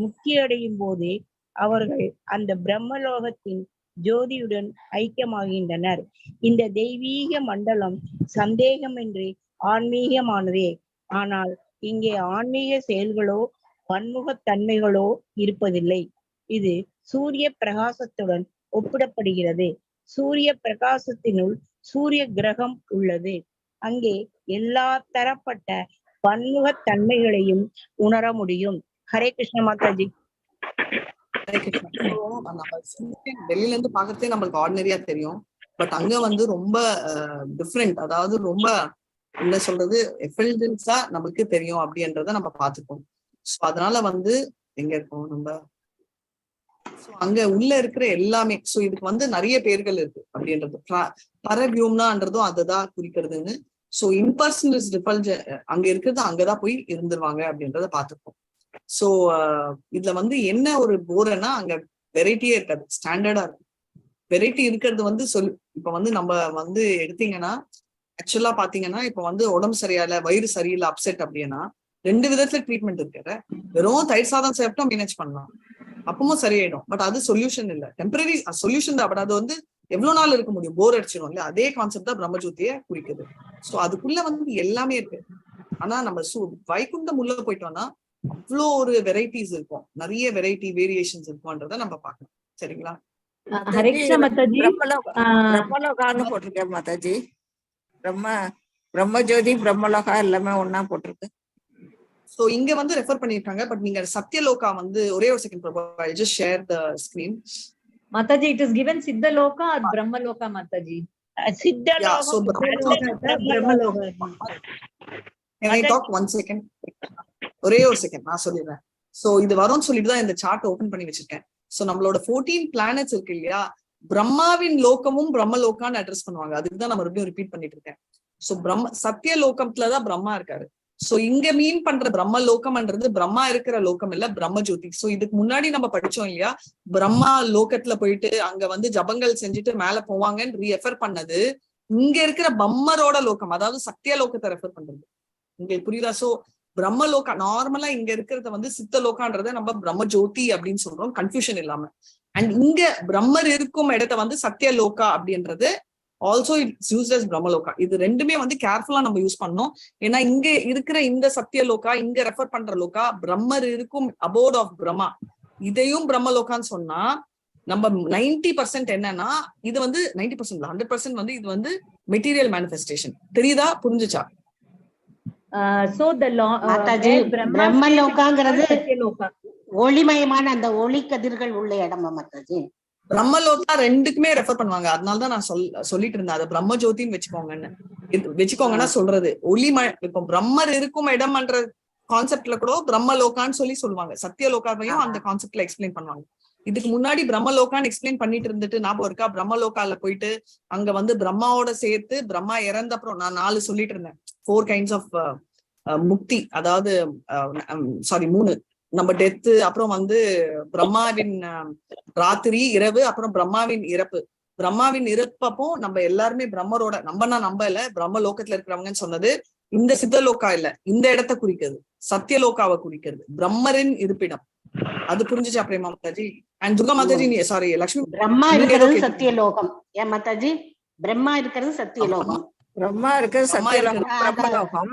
Speaker 4: முக்தியடையும் போது அவர்கள் அந்த பிரம்மலோகத்தின் ஜோதியுடன் ஐக்கியமாகின்றனர். இந்த தெய்வீக மண்டலம் சந்தேகமின்றி ஆன்மீகமானதே. ஆனால் இங்கே ஆன்மீக செயல்களோ பன்முகத்தன்மைகளோ இருப்பதில்லை. இது சூரிய பிரகாசத்துடன் ஒப்பிடப்படுகிறது. சூரிய பிரகாசத்தினுள் சூரிய கிரகம் உள்ளது. அங்கே எல்லா தரப்பட்ட பன்முகத்தன்மைகளையும் உணர முடியும். ஹரே கிருஷ்ண மாதாஜி.
Speaker 1: வெளியில இருந்து பாக்குறதே நம்மளுக்கு ஆர்டினரியா தெரியும். பட் அங்க வந்து ரொம்ப டிஃப்ரெண்ட், அதாவது ரொம்ப என்ன சொல்றது எஃபல்ஜென்ஸா நமக்கு தெரியும் அப்படின்றத நம்ம பார்த்துப்போம். ஸோ அதனால வந்து எங்க இருக்கோம் நம்ம, ஸோ அங்க உள்ள இருக்கிற எல்லாமே. ஸோ இதுக்கு வந்து நிறைய பேர்கள் இருக்கு அப்படின்றது. பரவியூம்னான்றதும் அதுதான் குறிக்கிறதுன்னு. ஸோ இம்பர்சனல் ரிஃபல்ஜன் அங்க இருக்கிறது அங்கதான் போய் இருந்துருவாங்க அப்படின்றத பார்த்துப்போம். ஸோ இதுல வந்து என்ன ஒரு போர்னா அங்க வெரைட்டியே இருக்காது, ஸ்டாண்டர்டா இருக்கும். வெரைட்டி இருக்கிறது வந்து இப்ப வந்து நம்ம வந்து எடுத்தீங்கன்னா ஆக்சுவலா பாத்தீங்கன்னா இப்ப வந்து உடம்பு சரியாயில்ல, வயிறு சரியில்லை, அப்செட் அப்படின்னா 2 விதத்துல ட்ரீட்மெண்ட் இருக்கு. வெறும் தயிர் சாதம் சாப்பிட்டா மேனேஜ் பண்ணலாம், அப்பவும் சரியாயிடும். பட் அது சொல்யூஷன் இல்ல, டெம்பரரி சொல்யூஷன் தான். பட் அது வந்து எவ்வளவு நாள் இருக்க முடியும், போர் அடிச்சிடும் இல்ல. அதே கான்செப்ட் தான் பிரம்மஜோதிய குறிக்குது. ஸோ அதுக்குள்ள வந்து எல்லாமே இருக்கு. ஆனா நம்ம வைகுண்டம் உள்ள போயிட்டோம்னா அவ்வளோ ஒரு வெரைட்டிஸ் இருக்கும், நிறைய வெரைட்டி வேரியேஷன்ஸ் இருக்கும்ன்றத நம்ம பார்க்கணும். சரிங்களா?
Speaker 6: ஹரே கிருஷ்ணா மாதாஜி. பிரம்மலோகான்னு போட்டிருக்கேன் மாதாஜி. பிரம்மஜோதி பிரம்மலோகா எல்லாமே ஒன்னா போட்டிருக்கு.
Speaker 1: சோ இங்க வந்து ரெஃபர் பண்ணிருக்காங்க. பட் நீங்க சத்யலோகா வந்து ஒரே ஒரு second Prabhu, I just share the screen.
Speaker 10: Mataji, it is given Siddhaloka or Brahmaloka Mataji?
Speaker 1: Siddhalokam,
Speaker 7: Brahmalokam.
Speaker 1: Can I talk 1 second? ஒரே ஒரு செகண்ட் நான் சொல்லிடுறேன். சோ இது வரும்னு சொல்லிட்டு தான் இந்த சார்ட் ஓபன் பண்ணி வச்சிருக்கேன். சோ நம்மளோட 14 பிளானட்ஸ் இருக்கு இல்லையா, பிரம்மாவின் லோகமும் பிரம்மலோகான்னு அட்ரஸ் பண்ணுவாங்க. அதுக்கு தான் நான் மறுபடியும் ரிப்பீட் பண்ணிட்டு இருக்கேன். சோ சத்திய லோகத்துலதான் பிரம்மா இருக்காரு. சோ இங்க மீன் பண்ற பிரம்ம லோகம்ன்றது பிரம்மா இருக்கிற லோகம் இல்ல, பிரம்மஜோதி. சோ இதுக்கு முன்னாடி நம்ம படிச்சோம் இல்லையா, பிரம்மா லோகத்துல போயிட்டு அங்க வந்து ஜபங்கள் செஞ்சுட்டு மேல போவாங்கன்னு ரெஃபர் பண்ணது இங்க இருக்கிற பம்மரோட லோகம், அதாவது சத்திய லோகத்தை ரெஃபர் பண்றது. உங்களுக்கு புரியுதா? சோ பிரம்மலோகா நார்மலா இங்க இருக்கிறத வந்து சித்த லோகான்றத நம்ம பிரம்மஜோதி அப்படின்னு சொல்றோம், கன்ஃபியூஷன் இல்லாம. அண்ட் இங்க பிரம்மர் இருக்கும் இடத்த வந்து சத்திய லோகா அப்படின்றது ஆல்சோ இட்ஸ் யூஸ்ட் அஸ் பிரம்மலோகா. இது ரெண்டுமே வந்து கேர்ஃபுல்லா நம்ம யூஸ் பண்ணோம். ஏன்னா இங்க இருக்கிற இந்த சத்திய லோகா, இங்க ரெஃபர் பண்ற லோகா பிரம்மர் இருக்கும் அபோர்ட் ஆஃப் பிரம்மா, இதையும் பிரம்மலோகான்னு சொன்னா நம்ம 90% என்னன்னா இது வந்து 90% 100% வந்து இது வந்து மெட்டீரியல் மேனிஃபெஸ்டேஷன். தெரியுதா? புரிஞ்சுச்சா?
Speaker 5: So the
Speaker 3: மாதாஜி, பிரம்மலோகாங்கிறது ஒளிமயமான அந்த ஒளி கதிர்கள் உள்ள இடமா மாதாஜி?
Speaker 1: பிரம்மலோகா ரெண்டுக்குமே ரெஃபர் பண்ணுவாங்க. அதனாலதான் நான் சொல்லிட்டு இருந்தேன் அதை பிரம்மஜோதின்னு வச்சுக்கோங்கன்னா சொல்றது இப்போ பிரம்மர் இருக்கும் இடம்ன்ற கான்செப்ட்ல கூட பிரம்மலோகான்னு சொல்லுவாங்க. சத்தியலோகாவையும் அந்த கான்செப்ட்ல எக்ஸ்பிளைன் பண்ணுவாங்க. இதுக்கு முன்னாடி பிரம்மலோகான்னு எக்ஸ்பிளைன் பண்ணிட்டு இருந்துட்டு ஞாபகம் இருக்கா, பிரம்மலோகால போயிட்டு அங்க வந்து பிரம்மாவோட சேர்த்து பிரம்மா இறந்த அப்புறம் நான் 4 சொல்லிட்டு இருந்தேன், 4 kinds of முக்தி, அதாவது 3 நம்ம டெத்து, அப்புறம் வந்து பிரம்மாவின் ராத்திரி இரவு, அப்புறம் பிரம்மாவின் இறப்பு. பிரம்மாவின் இறப்பப்போ நம்ம எல்லாருமே பிரம்மரோட நம்ப இல்ல, பிரம்ம லோகத்துல இருக்கிறவங்கன்னு சொன்னது இந்த சித்தலோகா இல்ல, இந்த இடத்த குறிக்கிறது, சத்தியலோகாவை குறிக்கிறது, பிரம்மரின் இருப்பிடம். அது புரிஞ்சுச்சா பிரேமா மாதாஜி? அண்ட் துர்கா மாதாஜி, சாரி லட்சுமி,
Speaker 3: பிரம்மா இருக்கிறது சத்தியலோகம். ஏன் மாதாஜி? பிரம்மா இருக்கிறது சத்தியலோகம்,
Speaker 6: பிரம்மா இருக்கிறது சத்தியலோகம், பிரம்மலோகம்.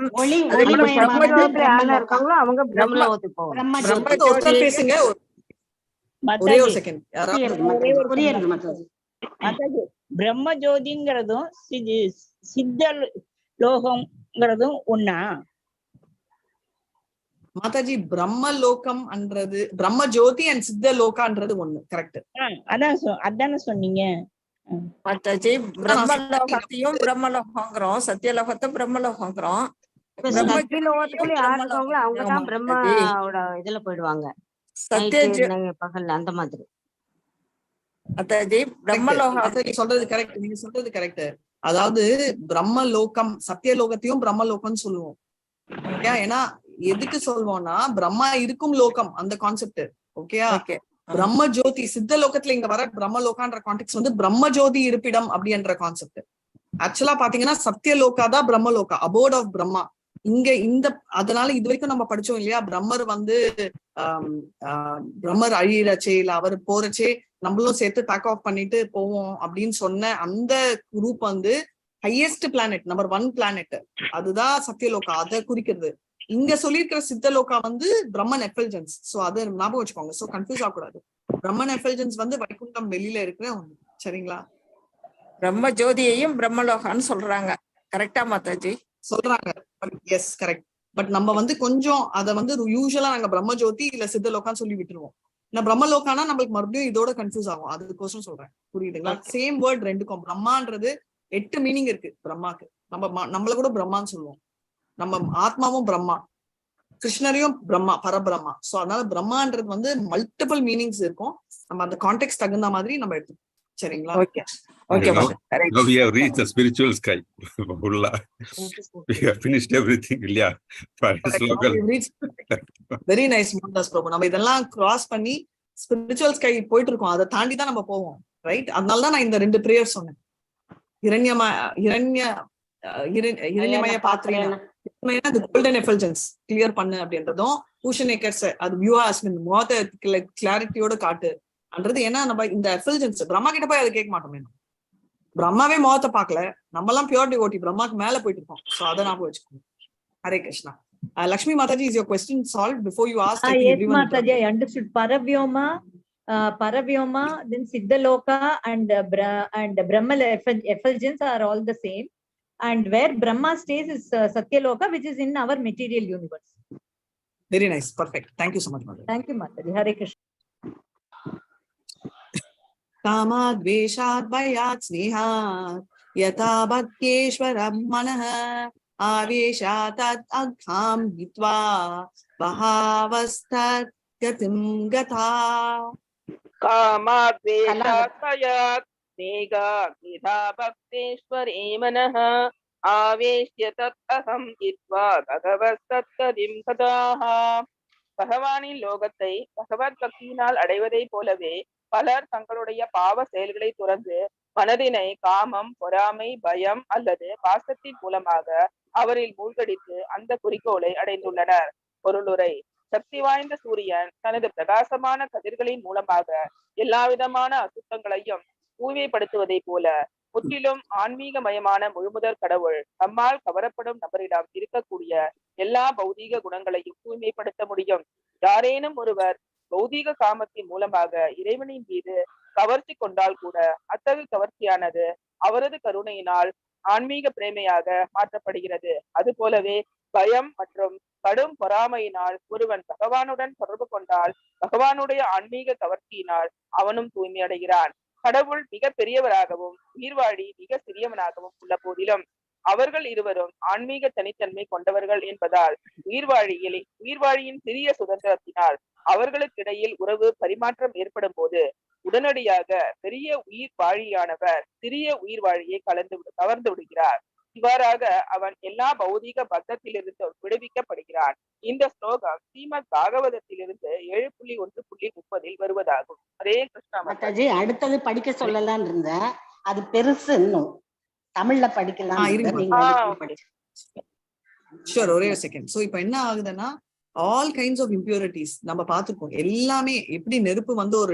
Speaker 5: அவங்க பிரம்மலோகத்துக்கு
Speaker 1: போவாங்க. பேசுங்க ஒரே ஒரு செகண்ட்.
Speaker 3: புரியுது மாதாஜி?
Speaker 4: பிரம்மஜோதிங்கிறதும் சித்த லோகம்ங்கிறதும் ஒண்ணா
Speaker 1: மாதாஜி? பிரம்மலோகம்ன்றது பிரம்மஜோதி அண்ட் சித்த லோகான்றது ஒண்ணு. கரெக்ட்,
Speaker 4: அதானே சொன்னீங்க
Speaker 6: மாதாஜி. பிரம்மலோகத்தையும் பிரம்மலோகங்கிறோம், சத்தியலோகத்தை பிரம்மலோகங்கிறோம்.
Speaker 5: சத்தியலோகத்துக்குள்ள யார் இருக்காங்களோ அவங்கதான் பிரம்மாவோட இதுல போயிடுவாங்க, பகல் அந்த மாதிரி.
Speaker 1: சொல்றது கரெக்ட், நீங்க சொல்றது கரெக்ட். அதாவது பிரம்மலோகம் சத்தியலோகத்தையும் பிரம்மலோகம்னு சொல்லுவோம். ஏன்னா எதுக்கு சொல்வோம்னா பிரம்மா இருக்கும் லோகம் அந்த கான்செப்ட். ஓகேயா? பிரம்மஜோதி சித்த லோகத்துல இங்க வர பிரம்மலோகான்ற கான்டெக்ட் வந்து பிரம்மஜோதி இருப்பிடம் அப்படின்ற கான்செப்ட். ஆக்சுவலா பாத்தீங்கன்னா சத்தியலோகா தான் பிரம்மலோகா, அபோர்ட் ஆஃப் பிரம்மா. இங்க இந்த அதனால இது வரைக்கும் நம்ம படிச்சோம் இல்லையா, பிரம்மர் வந்து பிரம்மர் அழியிறச்சே இல்ல அவர் போறச்சே நம்மளும் சேர்த்து பேக் ஆஃப் பண்ணிட்டு போவோம் அப்படின்னு சொன்ன அந்த குரூப் வந்து ஹையஸ்ட் பிளானட், நம்பர் 1 பிளானட், அதுதான் சத்தியலோகா, அதை குறிக்கிறது. இங்க சொல்லியிருக்கிற சித்தலோகா வந்து பிரம்மன் எஃபல்ஜென்ஸ். சோ அதை ஞாபகம் வச்சுக்கோங்க. சோ கன்ஃபியூஸ் ஆகக்கூடாது. பிரம்மன் எஃபல்ஜென்ஸ் வந்து வைகுண்டம் வெளியில இருக்கிற ஒண்ணு. சரிங்களா?
Speaker 6: பிரம்ம ஜோதியையும் பிரம்மலோகான்னு சொல்றாங்க. கரெக்டா மாதாஜி?
Speaker 1: சொல்றாங்க. Yes correct. பட் நம்ம வந்து கொஞ்சம் அதை வந்து யூஸ்வலா நாங்க பிரம்மஜோதி இல்ல சித்தலோகான்னு சொல்லி விட்டுருவோம். நான் பிரம்மலோகானா நம்மளுக்கு மறுபடியும் இதோட கன்ஃபியூஸ் ஆகும், அதுக்கோசரம் சொல்றேன். புரியுதுங்களா? சேம் வேர்ட் ரெண்டுக்கும். பிரம்மான்றது 8 மீனிங் இருக்கு பிரம்மாக்கு. நம்மள கூட பிரம்மான்னு சொல்லுவோம். நம்ம ஆத்மாவும் பிரம்மா, கிருஷ்ணரையும் பிரம்மா, பரபிரம்மா. சோ அதனால பிரம்மான்றது வந்து மல்டிபிள் மீனிங்ஸ் இருக்கும். நம்ம அந்த கான்டெக்ட் தகுந்த மாதிரி நம்ம எடுத்துக்கணும். சரிங்களா?
Speaker 6: Okay. Okay, Master.
Speaker 2: Now we have reached the spiritual sky. We have finished everything. Yeah.
Speaker 1: Very nice, Mohandas Prabhu. நம்ம இதெல்லாம் கிராஸ் பண்ணி ஸ்பிரிச்சுவல் ஸ்கை போயிட்டு இருக்கோம். அதை தாண்டி தான் நம்ம போவோம், ரைட்? அதனாலதான் நான் இந்த 2 பிரேயர் சொன்னேன். இரண்யமய பாத்திரேன கோல்டன் எஃபல்ஜன்ஸ் கிளியர் பண்ணு அப்படின்றதும், பூஷணேக்கர்ஸ் அது வியூவா அஸ்மின் மோத கிளாரிட்டியோட காட்டுன்றது. ஏன்னா நம்ம இந்த எஃபல்ஜன்ஸ் பிரம்மா கிட்ட போய் அதை கேட்க மாட்டோமே. பிரம்மாவே முகத்தை பார்க்கல, நம்ம எல்லாம் பியூர் டிவோட்டி, பிரம்மாக்கு மேல போயிட்டு இருக்கோம். சோ அதை ஞாபகம் வச்சுக்கோங்க. Hare Krishna. Lakshmi Mataji, is your question solved before you asked?
Speaker 10: Yes, Mataji, I understood. Paravyoma, then Siddhaloka and Brahma effulgence are all the same. And where Brahma stays is Satyaloka, which is in our material universe.
Speaker 1: Very nice. Perfect. Thank you so much, Mataji.
Speaker 10: Thank you, Mataji. Hare Krishna.
Speaker 1: कामाद्वेषाद् भयात् स्नेहात् यथा भक्त्येश्वरं मनः आवेशात् अघां हित्वा बहावस्तत् गतिं गता।
Speaker 9: कामाद्वेषाद् भयात् स्नेहात् यथा भक्त्येश्वरे मनः आवेश्य तत् अहं हित्वा भगवस्तत् गतिं गताः। பகவானின் லோகத்தை பகவத் பக்தியினால் அடைவதை போலவே பலர் தங்களுடைய பாவ செயல்களை துறந்து மனதினை காமம், பொறாமை, பயம் அல்லது பாசத்தின் மூலமாக அவரில் மூழ்கடித்து அந்த குறிக்கோளை அடைந்துள்ளனர். பொருளுரை: சக்தி வாய்ந்த சூரியன் தனது பிரகாசமான கதிர்களின் மூலமாக எல்லாவிதமான அசுத்தங்களையும் தூய்மைப்படுத்துவதை போல முற்றிலும் ஆன்மீகமயமான முழுமுதற் கடவுள் நம்மால் கவரப்படும் நபரிடம் இருக்கக்கூடிய எல்லா பௌதீக குணங்களையும் தூய்மைப்படுத்த முடியும். யாரேனும் ஒருவர் பௌதீக காமத்தின் மூலமாக இறைவனின் மீது கவர்ச்சி கொண்டால் கூட அத்தகைய கவர்ச்சியானது அவரது கருணையினால் ஆன்மீக பிரேமையாக மாற்றப்படுகிறது. அது போலவே பயம் மற்றும் கடும் பொறாமையினால் ஒருவன் பகவானுடன் தொடர்பு கொண்டால் பகவானுடைய ஆன்மீக கவர்ச்சியினால் அவனும் தூய்மை அடைகிறான். கடவுள் மிக பெரியவராகவும் உயிர்வாழி மிக சிறியவனாகவும் உள்ள போதிலும் அவர்கள் இருவரும் ஆன்மீக தனித்தன்மை கொண்டவர்கள் என்பதால் உயிர்வாழியின் சிறிய சுதந்திரத்தினால் அவர்களுக்கிடையில் உறவு பரிமாற்றம் ஏற்படும் போது உடனடியாக பெரிய உயிர்வாழியானவர் சிறிய உயிர்வாழியை கவர்ந்து விடுகிறார். இவ்வாறாக அவன் எல்லா பௌதீக பந்தத்திலிருந்து விடுவிக்கப்படுகிறான். இந்த ஸ்லோகம் ஸ்ரீமத் பாகவதத்திலிருந்து 7.1.30 வருவதாகும். ஹரே கிருஷ்ணா.
Speaker 3: மாதாஜி, அடுத்தது படிக்க சொல்லலாம்னு இருந்தேன், அது பெருசு, இன்னும் தமிழ்ல படிக்கலாம்.
Speaker 1: ஒரே செகண்ட். சோ இப்ப என்ன ஆகுதுன்னா, ஆல் கைண்ட்ஸ் ஆஃப் இம்பியூரிட்டிஸ் நம்ம பார்த்துருக்கோம். எல்லாமே எப்படி நெருப்பு வந்து ஒரு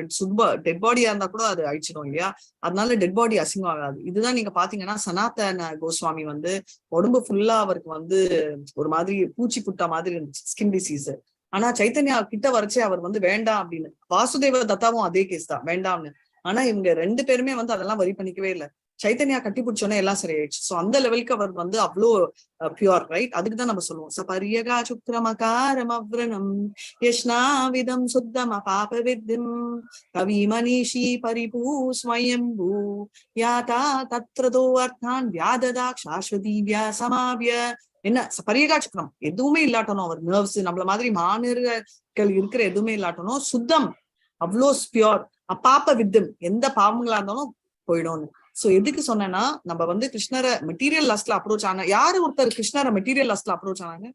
Speaker 1: டெட் பாடியா இருந்தா கூட அது அழிச்சிடும் இல்லையா? அதனால டெட் பாடி அசிங்கம் ஆகாது. இதுதான் நீங்க பாத்தீங்கன்னா சனாதன கோஸ்வாமி வந்து உடம்பு ஃபுல்லா அவருக்கு வந்து ஒரு மாதிரி பூச்சி புட்டா மாதிரி இருந்துச்சு, ஸ்கின் டிசீஸ். ஆனா சைத்தன்யா கிட்ட வரைச்சே அவர் வந்து வேண்டாம் அப்படின்னு. வாசுதேவ தத்தாவும் அதே கேஸ் தான், வேண்டாம்னு. ஆனா இவங்க 2 பேருமே வந்து அதெல்லாம் வரி பண்ணிக்கவே இல்லை. சைத்தன்யா கட்டி பிடிச்சோன்னே எல்லாம் சரியாயிடுச்சு. சோ அந்த லெவலுக்கு அவர் வந்து அவ்வளோ பியூர், ரைட்? அதுக்குதான் நம்ம சொல்லுவோம் சபரியகா சுக்ரமகாரம் அவ்ரணம் யஷ்னாவிதம் சுத்தம பாப வித்திம் கவி மனிஷி பரிபூ ஸ்வயம்பூ யாதா தத்ரதோ அர்த்தான் வியாததா சாஸ்வதி வியாசமாவிய. என்ன பரியகா சக்கரம் எதுவுமே இல்லாட்டணும், அவர் நர்வ்ஸ் நம்மள மாதிரி மாநிலங்கள் இருக்கிற எதுவுமே இல்லாட்டணும், சுத்தம், அவ்வளோ பியூர், அப்பாப்ப வித்தம், எந்த பாவங்களா இருந்தாலும் போயிடும். சோ எதுக்கு சொன்னேன்னா, நம்ம வந்து கிருஷ்ணரை மெட்டீரியல் லஸ்ட்ல அப்ரோச் ஆன யாரு ஒருத்தர் கிருஷ்ணரை மெட்டீரியல் லஸ்ட்ல அப்ரோச் ஆனாங்க?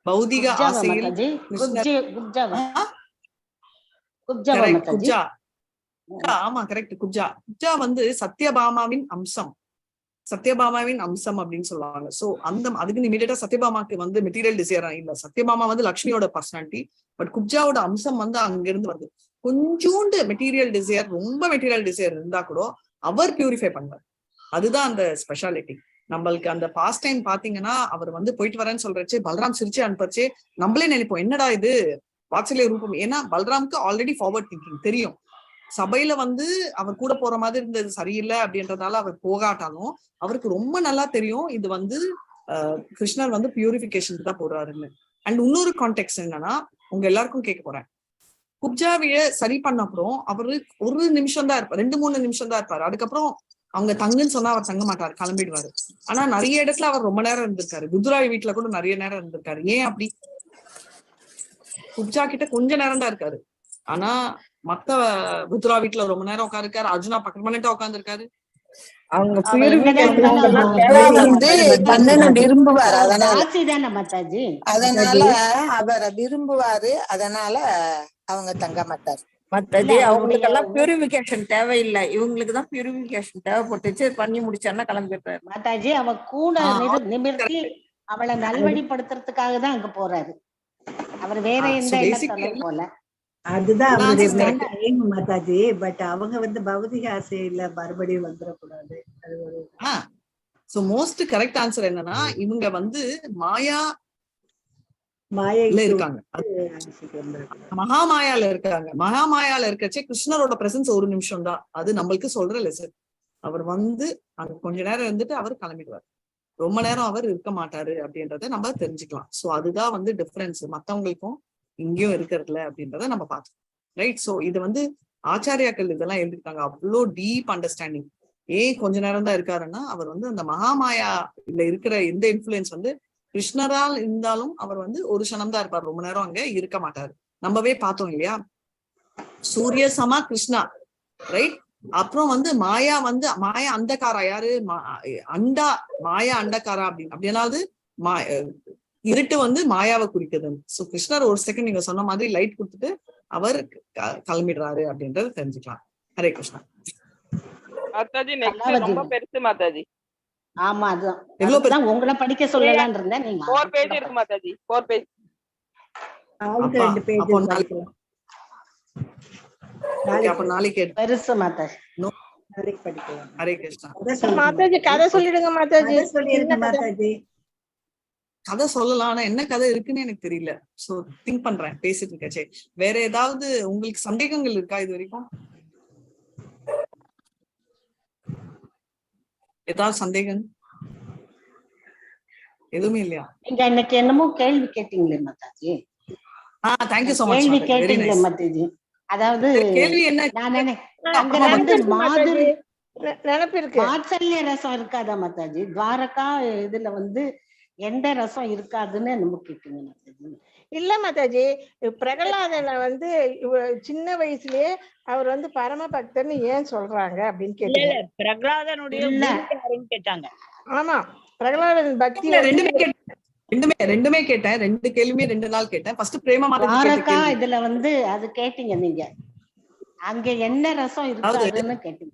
Speaker 1: பௌதிக ஆசையில் குப்ஜா. ஆமா, கரெக்ட். குப்ஜா வந்து சத்யபாமாவின் அம்சம், அப்படின்னு சொல்லுவாங்க. சோ அதுக்கு இமீடியட்டா சத்யபாமாக்கு வந்து மெட்டீரியல் டிசைர் இல்ல. சத்யபாமா வந்து லக்ஷ்மியோட பர்சனாலிட்டி, பட் குப்ஜாவோட அம்சம் வந்து அங்க இருந்து வருது. கொஞ்சோண்டு மெட்டீரியல் டிசைர், ரொம்ப மெட்டீரியல் டிசைர் இருந்தா கூட அவர் பியூரிஃபை பண்ணுவார். அதுதான் அந்த ஸ்பெஷாலிட்டி. நம்மளுக்கு அந்த பாஸ்ட் டைம் பாத்தீங்கன்னா, அவர் வந்து போயிட்டு வரேன்னு சொல்றச்சு பல்ராம் சிரிச்சு அனுப்பச்சு நம்மளே நினைப்போம் என்னடா இது வாத்சல்ய ரூபம். ஏன்னா பல்ராம்க்கு ஆல்ரெடி ஃபார்வர்ட் திங்கிங் தெரியும். சபையில வந்து அவர் கூட போற மாதிரி இருந்தது சரியில்லை அப்படின்றதால அவர் போகாட்டாலும் அவருக்கு ரொம்ப நல்லா தெரியும் இது வந்து கிருஷ்ணர் வந்து பியூரிஃபிகேஷனுக்கு தான் போறாருன்னு. அண்ட் இன்னொரு கான்டெக்ட் என்னன்னா, உங்க எல்லாருக்கும் கேட்க போறேன். குப்ஜாவிய சரி பண்ண அப்புறம் அவரு 1 நிமிஷம் தான் இருப்பார், 2-3 நிமிஷம் தான் இருப்பாரு. அதுக்கப்புறம் அவங்க தங்குன்னு சொன்னா அவர் தங்க மாட்டாரு, கிளம்பிடுவாரு. ஆனா நிறைய இடத்துல அவர் ரொம்ப நேரம் இருந்திருக்காரு. குஜராத் வீட்டுல கூட நிறைய நேரம் இருந்திருக்காரு. ஏன் அப்படி? குப்ஜா கிட்ட கொஞ்ச நேரம் தான் இருக்காரு. ஆனா மத்த குஜராத் வீட்டுல ரொம்ப நேரம் உட்காந்துருக்காரு. அர்ஜுனா பர்மனெண்டா உட்காந்துருக்காரு.
Speaker 6: அவங்க
Speaker 5: விரும்புவாரு,
Speaker 6: அதனால அவரை விரும்புவாரு, அதனால அவங்க தங்க மாட்டாரு. மத்தது அவங்களுக்கு எல்லாம் பியூரிபிகேஷன் தேவையில்லை, இவங்களுக்கு தான் பியூரிபிகேஷன் தேவைப்பட்டுச்சு. பண்ணி முடிச்சாருன்னா கிளம்பிடுறாரு.
Speaker 3: மாதாஜி அவ கூட நிமிர்த்தி அவளை நல்வழிப்படுத்துறதுக்காக தான் அங்க போறாரு. அவர் வேற எந்த எண்ணத்தாலும் போல.
Speaker 7: அதுதான் அவருடைய மாதாஜி. பட் அவங்க வந்து பௌதிக ஆசையில மறுபடியும் வந்துடக்கூடாது. அது ஒரு
Speaker 1: சோ மோஸ்ட் கரெக்ட் ஆன்சர் என்னன்னா, இவங்க வந்து மாயால இருக்காங்க, மகாமாயால இருக்காங்க. மகாமாயால இருக்கச்சே கிருஷ்ணரோட பிரசன்ஸ் 1 நிமிஷம் தான். அது நம்மளுக்கு சொல்ற லெசன். அவர் வந்து அங்க கொஞ்ச நேரம் இருந்துட்டு அவர் கிளம்பிடுவார். ரொம்ப நேரம் அவர் இருக்க மாட்டாரு அப்படின்றத நம்ம தெரிஞ்சுக்கலாம். சோ அதுதான் வந்து டிஃபரன்ஸ் மத்தவங்களுக்கும் இங்கேயும் இருக்கிறதுல அப்படின்றத நம்ம பார்த்தோம். ரைட். சோ இது வந்து ஆச்சாரியாக்கள் இதெல்லாம் எழுதிருக்காங்க. அவ்வளோ டீப் அண்டர்ஸ்டாண்டிங். ஏன் கொஞ்ச நேரம் தான் இருக்காருன்னா, அவர் வந்து அந்த மகாமாயா இல்ல இருக்கிற எந்த இன்ஃபுளுன்ஸ் வந்து கிருஷ்ணரால் இருந்தாலும் அவர் வந்து ஒரு க்ஷணம் தான் இருப்பார், ரொம்ப நேரம் அங்க இருக்க மாட்டாரு. நம்மவே பார்த்தோம் இல்லையா, சூரிய சமா கிருஷ்ணா, ரைட். அப்புறம் வந்து மாயா வந்து மாயா அந்தகாரா, யாரு அண்டா, மாயா அண்டகாரா அப்படின்னாவது இருட்டு வந்து மாயாவை குறிக்குது. சோ கிருஷ்ணர் ஒரு செகண்ட் நீங்க சொன்ன மாதிரி லைட் கொடுத்துட்டு அவர் கிளம்பிடுறாரு அப்படின்றத தெரிஞ்சுக்கலாம். ஹரே கிருஷ்ணா.
Speaker 9: மாதாஜி நெக்ஸ்ட் ரொம்ப பெருசு மாதாஜி.
Speaker 3: ஆமா, அதுதான் உங்களை படிக்க சொல்லலாம்னு இருந்தேன். நீங்க
Speaker 9: 4 பேஜ் இருக்கு மாதாஜி, 4 பேஜ்.
Speaker 1: நாளைக்கு
Speaker 3: பெருசு மாதாஜி.
Speaker 1: ஹரே கிருஷ்ணா.
Speaker 5: மாதாஜி கதை சொல்லிடுங்க மாதாஜி.
Speaker 1: கதை சொல்லலாம், ஆனா என்ன கதை இருக்குன்னு எனக்கு தெரியல. சோ திங்க் பண்றேன் பேசிட்டு இருக்கச்சே. வேற ஏதாவது உங்களுக்கு சந்தேகங்கள் இருக்கா இது வரைக்கும்? ஏதாவது சந்தேகம் எதுவுமே இல்லையா?
Speaker 3: நீங்க இன்னைக்கு என்னமோ கேள்வி கேட்டீங்களே Mataji.
Speaker 1: Thank you so much.
Speaker 3: கேள்வி கேட்டீங்களே மாதாஜி. அதாவது
Speaker 1: கேள்வி என்ன?
Speaker 3: மாதுரி வாத்சல்ய ரசம் இருக்காதா மாதாஜி? துவாரகா இதுல வந்து எந்த ரசம் இருக்காதுன்னு நம்ம கேட்டீங்க மாதாஜி.
Speaker 5: இல்ல மாதாஜி, பிரகலாதனை வந்து சின்ன வயசுலயே அவர் வந்து பரம பக்தர்னு ஏன் சொல்றாங்க அப்படின்னு கேட்டாங்க.
Speaker 4: பிரகலாதனுடைய கேட்டாங்க.
Speaker 5: ஆமா, பிரகலாதன் பக்தி
Speaker 1: ரெண்டுமே கேட்டேன். 2 கேள்வியுமே 2 நாள் கேட்டேன். ஃபர்ஸ்ட் பிரேம
Speaker 3: துவாரகா இதுல வந்து அது கேட்டீங்க நீங்க, அங்க என்ன ரசம் இருக்காதுன்னு கேட்டீங்க.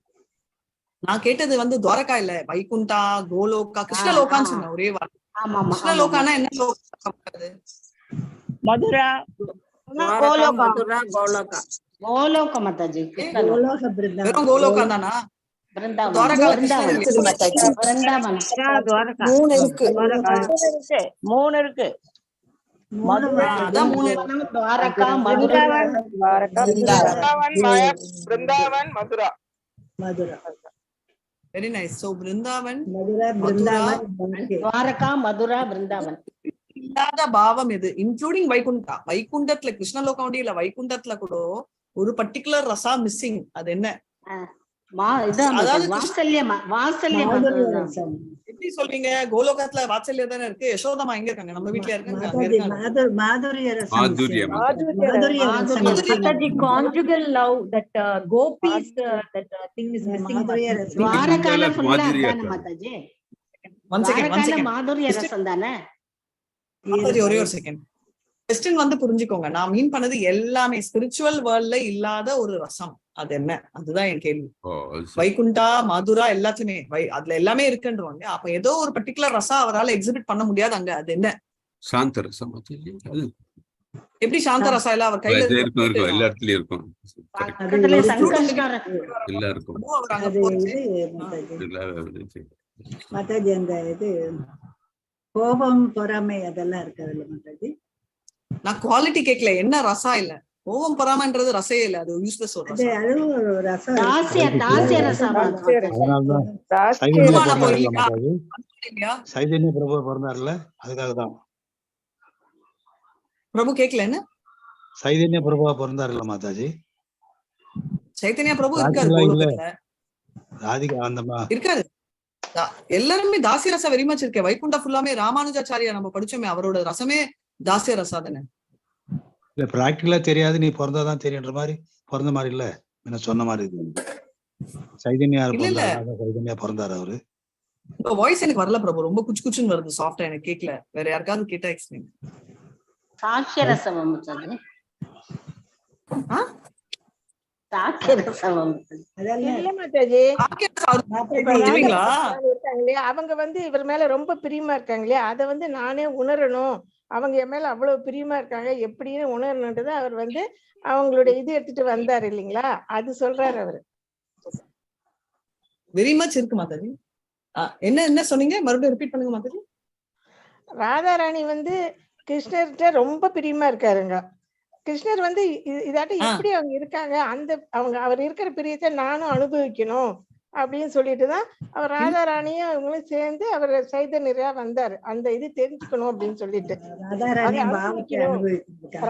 Speaker 3: நான்
Speaker 1: கேட்டது வந்து துவாரகா இல்ல, வைகுண்டா, கோலோகா, கிருஷ்ணலோகான்னு சொன்னேன் ஒரே வார்த்தை. கிருஷ்ணலோகானா என்ன லோகம்?
Speaker 4: மதுரா,
Speaker 3: கோலோக மாதாஜி.
Speaker 1: வெறும் கோலோகா தானா?
Speaker 3: துவாரகா 3 இருக்கு.
Speaker 4: 3 இருக்கு.
Speaker 3: Dwarka, Mathura,
Speaker 9: Vrindavan, Mathura.
Speaker 1: Very nice. So Vrindavan,
Speaker 3: Dwarka, Mathura, Vrindavan
Speaker 1: இல்லாத பாவம் எது? இன்க்ளூடிங் வைகுண்டா. வைகுண்டத்துல கிருஷ்ணலோகம் இல்ல, வைகுண்டத்துல கூட ஒரு பர்டிகுலர் ரசா மிஸ்ஸிங். அது என்ன? எப்படி சொல்வீங்க? கோலோகத்துல வாத்சல்யம் தானே இருக்கு. யசோதமா எங்க இருக்காங்க? நம்ம வீட்டுல இருக்காங்க.
Speaker 10: conjugal love, that gopis, that thing is missing.
Speaker 3: துவாரகால ஃபுல்லா அதானே மாதாஜி? மாதுரிய ரசம் தானே
Speaker 1: மாதாஜி? ஒரே ஒரு செகண்ட். क्वेश्चन வந்து புரிஞ்சுக்கோங்க. நான் மீன் பண்ணது எல்லாமே ஸ்பிரிச்சுவல் வேர்ல்ட்ல இல்லாத ஒரு ரசம். அது என்ன? அதுதான் என் கேள்வி. வைகுண்டா, மதுரா எல்லாத்துமே அதுல எல்லாமே இருக்குன்றவாங்க. அப்ப ஏதோ ஒரு பர்டிகுலர் ரசம் அவரால் எக்ஸிபிட் பண்ண முடியாது அங்க. அது என்ன?
Speaker 2: சாந்த ரசம்.
Speaker 1: எப்படி சாந்த ரசம்? இல்ல அவர் கையில
Speaker 2: இருக்கும், எல்லா இடத்துலயும் இருக்கும். எல்லாருக்கும்
Speaker 7: மாதாஜி அந்த இது கோபம், பொறாமை அதெல்லாம் இருக்காதுல்ல மாதாஜி?
Speaker 1: நான் குவாலிட்டி கேட்கல, என்ன ரசம் இல்ல. கோபம் பொறாமைன்றது ரசே இல்ல, அது யூஸ்லெஸ் ஒரு ரசம்.
Speaker 11: சைதன்ய பிரபு பிறந்தார்ல, அதுக்காக தான்.
Speaker 1: பிரபு கேட்கல என்ன?
Speaker 11: சைதன்ய பிரபுவா பிறந்தாருல்ல மாதாஜி,
Speaker 1: சைத்தன்யா பிரபு இருக்காரு கோலோகத்துல,
Speaker 11: ராதிகா அந்த
Speaker 1: இருக்காரு. எல்லாருமே தாசிய ரசம் வெரி மச் இருக்கேன். வைகுண்டா ஃபுல்லாமே ராமானுஜாச்சாரியா நம்ம படிச்சோமே, அவரோட ரசமே தாசிய ரசா தானே.
Speaker 11: இல்ல பிராக்டிகலா தெரியாது, நீ பிறந்தாதான் தெரியுன்ற மாதிரி பிறந்த மாதிரி இல்ல, என்ன சொன்ன மாதிரி இது. சைதன்யா பிறந்தாரு, சைதன்யா பிறந்தாரு அவரு.
Speaker 1: வாய்ஸ் எனக்கு வரல பிரபு, ரொம்ப குச்சு குச்சுன்னு வருது, சாஃப்டா எனக்கு கேட்கல. வேற யாருக்காவது கேட்டா எக்ஸ்பிளைன்.
Speaker 3: சாட்சிய ரசம் மாதாஜி, சாட்சிய ரசம்
Speaker 12: இல்ல மாதாஜி, அவங்க வந்து இவர் மேல ரொம்ப பிரியமா இருக்காங்களே, அத வந்து நானே உணரணும், அவங்க என் மேல அவ்வளவு பிரியமா இருக்காங்க எப்படின்னு உணரணுன்றதை அவர் வந்து அவங்களுடைய இது எடுத்துட்டு வந்தாரு இல்லைங்களா, அது சொல்றாரு அவரு.
Speaker 1: வெரி மச் இருக்கு மாதாஜி. என்ன என்ன சொன்னீங்க, மறுபடியும் ரிப்பீட் பண்ணுங்க மாதாஜி.
Speaker 12: ராதாராணி வந்து கிருஷ்ணர்கிட்ட ரொம்ப பிரியமா இருக்காருங்க. கிருஷ்ணர் வந்து இதாட்ட எப்படி அவங்க இருக்காங்க, அந்த அவங்க அவர் இருக்கிற பிரியத்தை நானும் அனுபவிக்கணும் அப்படின்னு சொல்லிட்டுதான் அவர் ராதாராணியும் அவங்களும் சேர்ந்து அவர் சைதன்யரா வந்தாரு, அந்த இது தெரிஞ்சுக்கணும் அப்படின்னு சொல்லிட்டு.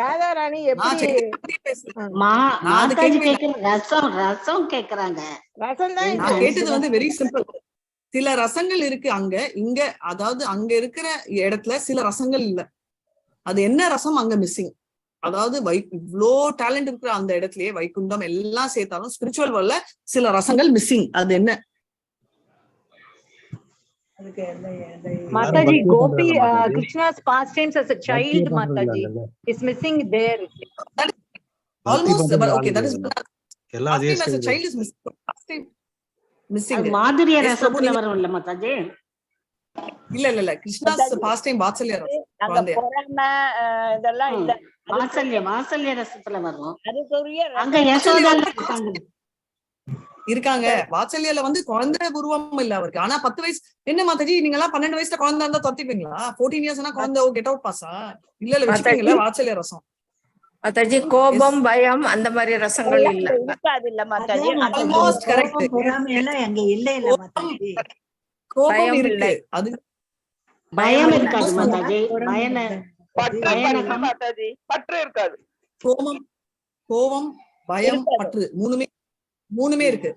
Speaker 12: ராதாராணி எப்படி
Speaker 3: ரசம் கேக்குறாங்க,
Speaker 12: ரசம் தான்
Speaker 1: கேட்டது வந்து வெரி சிம்பிள். சில ரசங்கள் இருக்கு அங்க இங்க, அதாவது அங்க இருக்கிற இடத்துல சில ரசங்கள் இல்ல, அது என்ன ரசம் அங்க மிஸ்ஸிங். அதாவது இவ்வளோ டேலண்ட் இருக்கிற அந்த இடத்துலயே வைகுண்டம் எல்லாம் சேர்த்தாலும் ஸ்பிரிச்சுவல் வேர்ல்ட்ல சில ரசங்கள் மிஸ்ஸிங். அது என்ன
Speaker 10: Mataji, Gopi, Krishna's pastimes as a child, Mataji, is missing there.
Speaker 1: Almost, but okay, that is as a child is missing.
Speaker 3: மாதிரிய ரசத்துல வரும்ல மாதாஜி.
Speaker 1: இல்ல கிருஷ்ணாஸ் பாஸ்ட் டைம் வாத்சல்ய ரசம்,
Speaker 12: இதெல்லாம் இல்ல,
Speaker 3: வாத்சல்ய ரசத்துல வரும்.
Speaker 12: அங்க
Speaker 3: யசோதா
Speaker 1: இருக்காங்க. வாத்சல்யால வந்து குழந்தை உருவம் இல்ல அவருக்கு. ஆனா 10 வயசு என்ன மாதாஜி, நீங்க எல்லாம் 12 வயசுல குழந்தை இருந்தா தொத்திப்பீங்களா? 14 இயர்ஸ்னா குழந்தை கெட் அவுட் பாஸா? இல்ல வச்சுப்பீங்களா வாத்சல்ய ரசம்?
Speaker 6: மாதாஜி கோபம் பயம் அந்த மாதிரி ரசங்கள் இல்ல,
Speaker 12: இருக்காது இல்ல மாதாஜி.
Speaker 1: Almost correct.
Speaker 7: எல்லாம் அங்க இல்ல மாதாஜி.
Speaker 1: கோபம் இருக்கு, அது
Speaker 3: பயம் இருக்காது மாதாஜி.
Speaker 9: பற்று இருக்காது.
Speaker 1: கோபம் பயம் பற்று மூணுமே இருக்கு.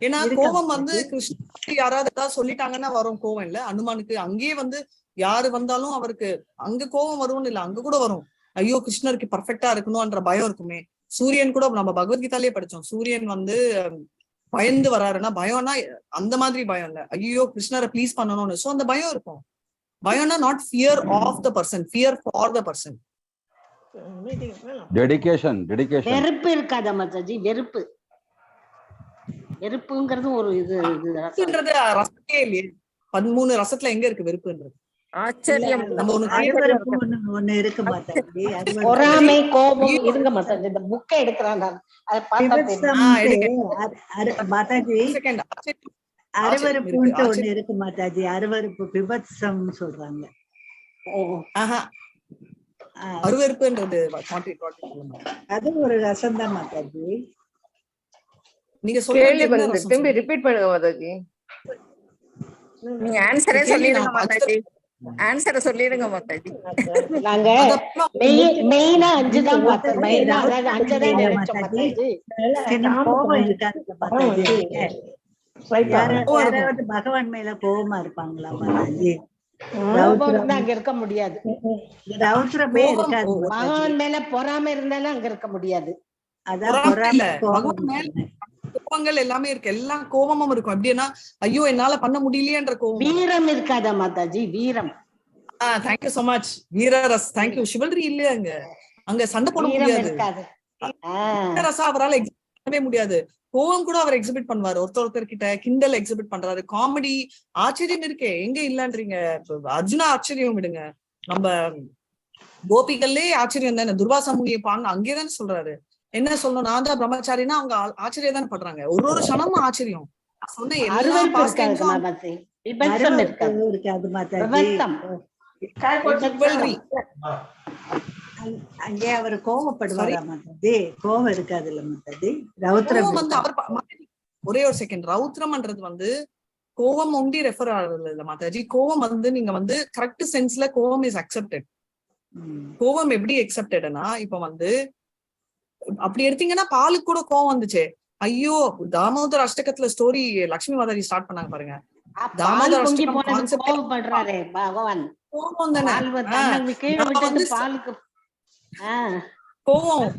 Speaker 1: ஏன்னா கோபம் வந்து கிருஷ்ணன் யாராவது ஏதாவது சொல்லிட்டாங்கன்னா வரும் கோபம். இல்ல அனுமானுக்கு அங்கேயே வந்து யாரு வந்தாலும் அவருக்கு அங்க கோபம் வரும்னு இல்ல, அங்க கூட வரும். ஐயோ கிருஷ்ணருக்கு பர்ஃபெக்டா இருக்கணும்ன்ற பயம் இருக்குமே. சூரியன் கூட நம்ம பகவத்கீதாலேயே படிச்சோம், சூரியன் வந்து பயந்து வராருன்னா பயம்னா அந்த மாதிரி பயம் இல்ல, ஐயோ கிருஷ்ணரை ப்ளீஸ் பண்ணணும்னு. சோ அந்த பயம் இருக்கும். பயம்னா not fear of the person, fear for the person.
Speaker 8: Dedication
Speaker 3: வெறுப்பு இருக்காத மாதாஜி. வெறுப்புங்கிறது ஒரு இது
Speaker 1: ரசமே இல்லையே. 13 ரசத்துல எங்க இருக்கு வெறுப்புன்றது?
Speaker 6: ஆச்சரியம்.
Speaker 7: ஒண்ணு இருக்கு மாதாஜி,
Speaker 3: பொறாமை கோபம் இருங்க மாதாஜி. இந்த புக்கை எடுக்கிறாங்க மாதாஜி. அருவருப்புன்ட்டு ஒண்ணு இருக்கு மாதாஜி, அருவருப்பு பிபத்சம் சொல்றாங்க.
Speaker 1: அருவருப்புன்றது
Speaker 7: அது ஒரு ரசம் தான் மாதாஜி.
Speaker 1: நீங்க சொல்லுங்க,
Speaker 9: திரும்பி ரிப்பீட் பண்ணுங்க மாதாஜி.
Speaker 6: நீங்க ஆன்சரே சொல்லிடுங்க மாதாஜி, ஆன்சரை சொல்லிடுங்க மாதாஜி.
Speaker 3: நாங்க மெயினா 5 தான் பார்த்தோம். மெயினா அதாவது 5 தான் நினைச்சோம் மாதாஜி.
Speaker 7: கோபம் இருக்காது மாதாஜி. யாராவது பகவான் மேல கோபமா இருப்பாங்களா மாதாஜி?
Speaker 3: அங்க இருக்க முடியாது. பகவான் மேல பொறாம இருந்தாலும் அங்க இருக்க முடியாது.
Speaker 1: கோபங்கள் எல்லாமே இருக்கு, எல்லா கோபமும் இருக்கும். எப்படின்னா ஐயோ என்னால பண்ண முடியலையேன்ற கோபம்.
Speaker 3: வீரம் இருக்காதா மாதாஜி? வீரம்.
Speaker 1: Thank you so much. வீரரஸ், தேங்க்யூ. சிவல்ரி இல்ல அங்க சண்டை போட முடியாது. ரசா அவரால் எக்ஸிபிட் பண்ணவே முடியாது. கோவம் கூட அவர் எக்ஸிபிட் பண்ணுவாரு, ஒருத்தர் கிட்ட கிண்டல் எக்ஸிபிட் பண்றாரு, காமெடி. ஆச்சரியம் இருக்கே, எங்க இல்லன்றீங்க? அர்ஜுனா ஆச்சரியம் விடுங்க, நம்ம கோபிகள்லே ஆச்சரியம் தானே. துர்வாசா முனியை பாங்க அங்கேதானே சொல்றாரு. என்ன சொல்லணும், நான் தான் பிரம்மச்சாரின்னா அவங்க ஆச்சரியம் தானே பண்றாங்க. ஒரு க்ஷணமும் ஆச்சரியம். சொன்ன
Speaker 7: அங்கே அவர் கோவப்படுவாரா மாதாஜி? கோவம் இருக்காதுல்ல மாதாஜி? ரௌத்ரம் வந்து
Speaker 1: அவர் ஒரே ஒரு செகண்ட். ரௌத்ரம்ன்றது வந்து கோவம் ஒண்டி ரெஃபர் ஆகுறது இல்ல மாதாஜி. கோவம் வந்து நீங்க வந்து கரெக்ட் சென்ஸ்ல கோவம் இஸ் அக்செப்டட். கோவம் எப்படி எக்ஸெப்டட்னா, இப்ப வந்து அப்படி எடுத்தீங்கன்னா பாலுக்கு கூட கோவம் வந்துச்சு. ஐயோ, தாமோதர அஷ்டகத்துல ஸ்டோரி லட்சுமி மாதாஜி ஸ்டார்ட் பண்ணாங்க பாருங்க. தாமோதர அஷ்டகம் கான்செப்ட்
Speaker 3: கோவப்படுறாரே பகவான்,
Speaker 1: கோவம் தானே.
Speaker 3: கோவம்.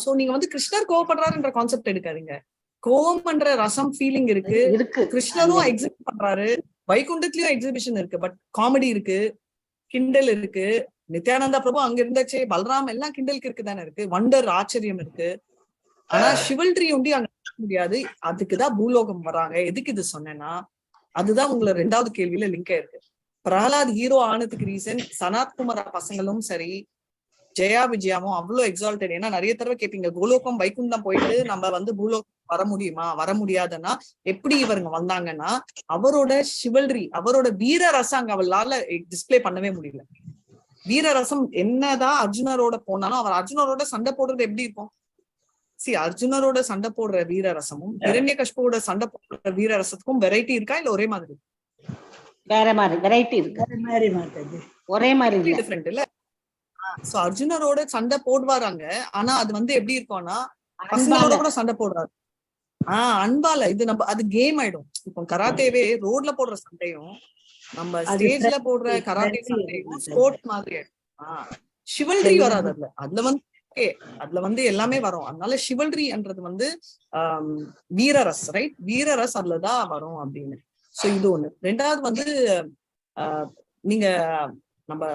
Speaker 1: சோ நீங்க வந்து கிருஷ்ணர் கோவப்படுறாருன்ற கான்செப்ட் எடுக்காதீங்க. கோவம் பண்ற ரசம் ஃபீலிங் இருக்கு. கிருஷ்ணரும் எக்ஸிபிட் பண்றாரு, வைகுண்டத்திலயும் எக்ஸிபிஷன் இருக்கு. பட் காமெடி இருக்கு, கிண்டல் இருக்கு. நித்யானந்தா பிரபு அங்க இருந்தாச்சு, பல்ராம் எல்லாம் கிண்டலுக்கு இருக்குதானே இருக்கு. வண்டர் ஆச்சரியம் இருக்கு. ஆனா சிவல்ட்ரி ஒண்டி அங்க முடியாது. அதுக்குதான் பூலோகம் வராங்க. எதுக்கு இது சொன்னேன்னா, அதுதான் உங்களை 2வது கேள்வியில லிங்க் ஆயிருக்கு. பிரகலாத் ஹீரோ ஆனதுக்கு ரீசன் சனாத்குமார பசங்களும் சரி, ஜெயா விஜயாவும் அவ்வளவு எக்ஸால்டட். ஏன்னா நிறைய தடவை கேட்பீங்க, கோலோகம் வைகுண்டம் போயிட்டு நம்ம வந்து பூலோகம் வர முடியுமா, வர முடியாதுன்னா எப்படி இவருங்க வந்தாங்கன்னா, அவரோட சிவல்ரி, அவரோட வீர ரசம் அங்க அவளால டிஸ்பிளே பண்ணவே முடியல. வீர ரசம் என்னதான் அர்ஜுனரோட போனாலும் அவர் அர்ஜுனரோட சண்டை போடுறது எப்படி இருக்கும்? அர்ஜுனரோட சண்டை போடுற வீர ரசமும் ஹிரண்யகஷ்புவோட சண்டை போடுற வீர ரசத்துக்கும் வெரைட்டி இருக்கா, இல்ல ஒரே மாதிரி?
Speaker 3: வேற மாதிரி வெரைட்டி இருக்கு, ஒரே மாதிரி
Speaker 1: டிஃபரெண்ட் இல்ல. சோ அர்ஜுனரோட சண்டை போடுவாராங்க. ஆனா அது வந்து எப்படி இருக்கும்னா, பசங்களோட கூட சண்டை போடுறாரு. அன்பால. இது நம்ம அது கேம் ஆயிடும். இப்போ கராத்தேவே ரோட்ல போடுற சண்டையும் நம்ம ஸ்டேஜ்ல போடுற கராத்தே சண்டையும் ஸ்போர்ட் மாதிரி ஆயிடும். சிவல்ரி வராது அதுல. அதுல வந்து அதுல வந்து எல்லாமே வரும். அதனால சிவல்ரின்றது வந்து வீரரஸ், ரைட்? வீரரஸ் அதுலதான் வரும் அப்படின்னு. சோ இது ஒண்ணு. 2வது வந்து நீங்க நம்ம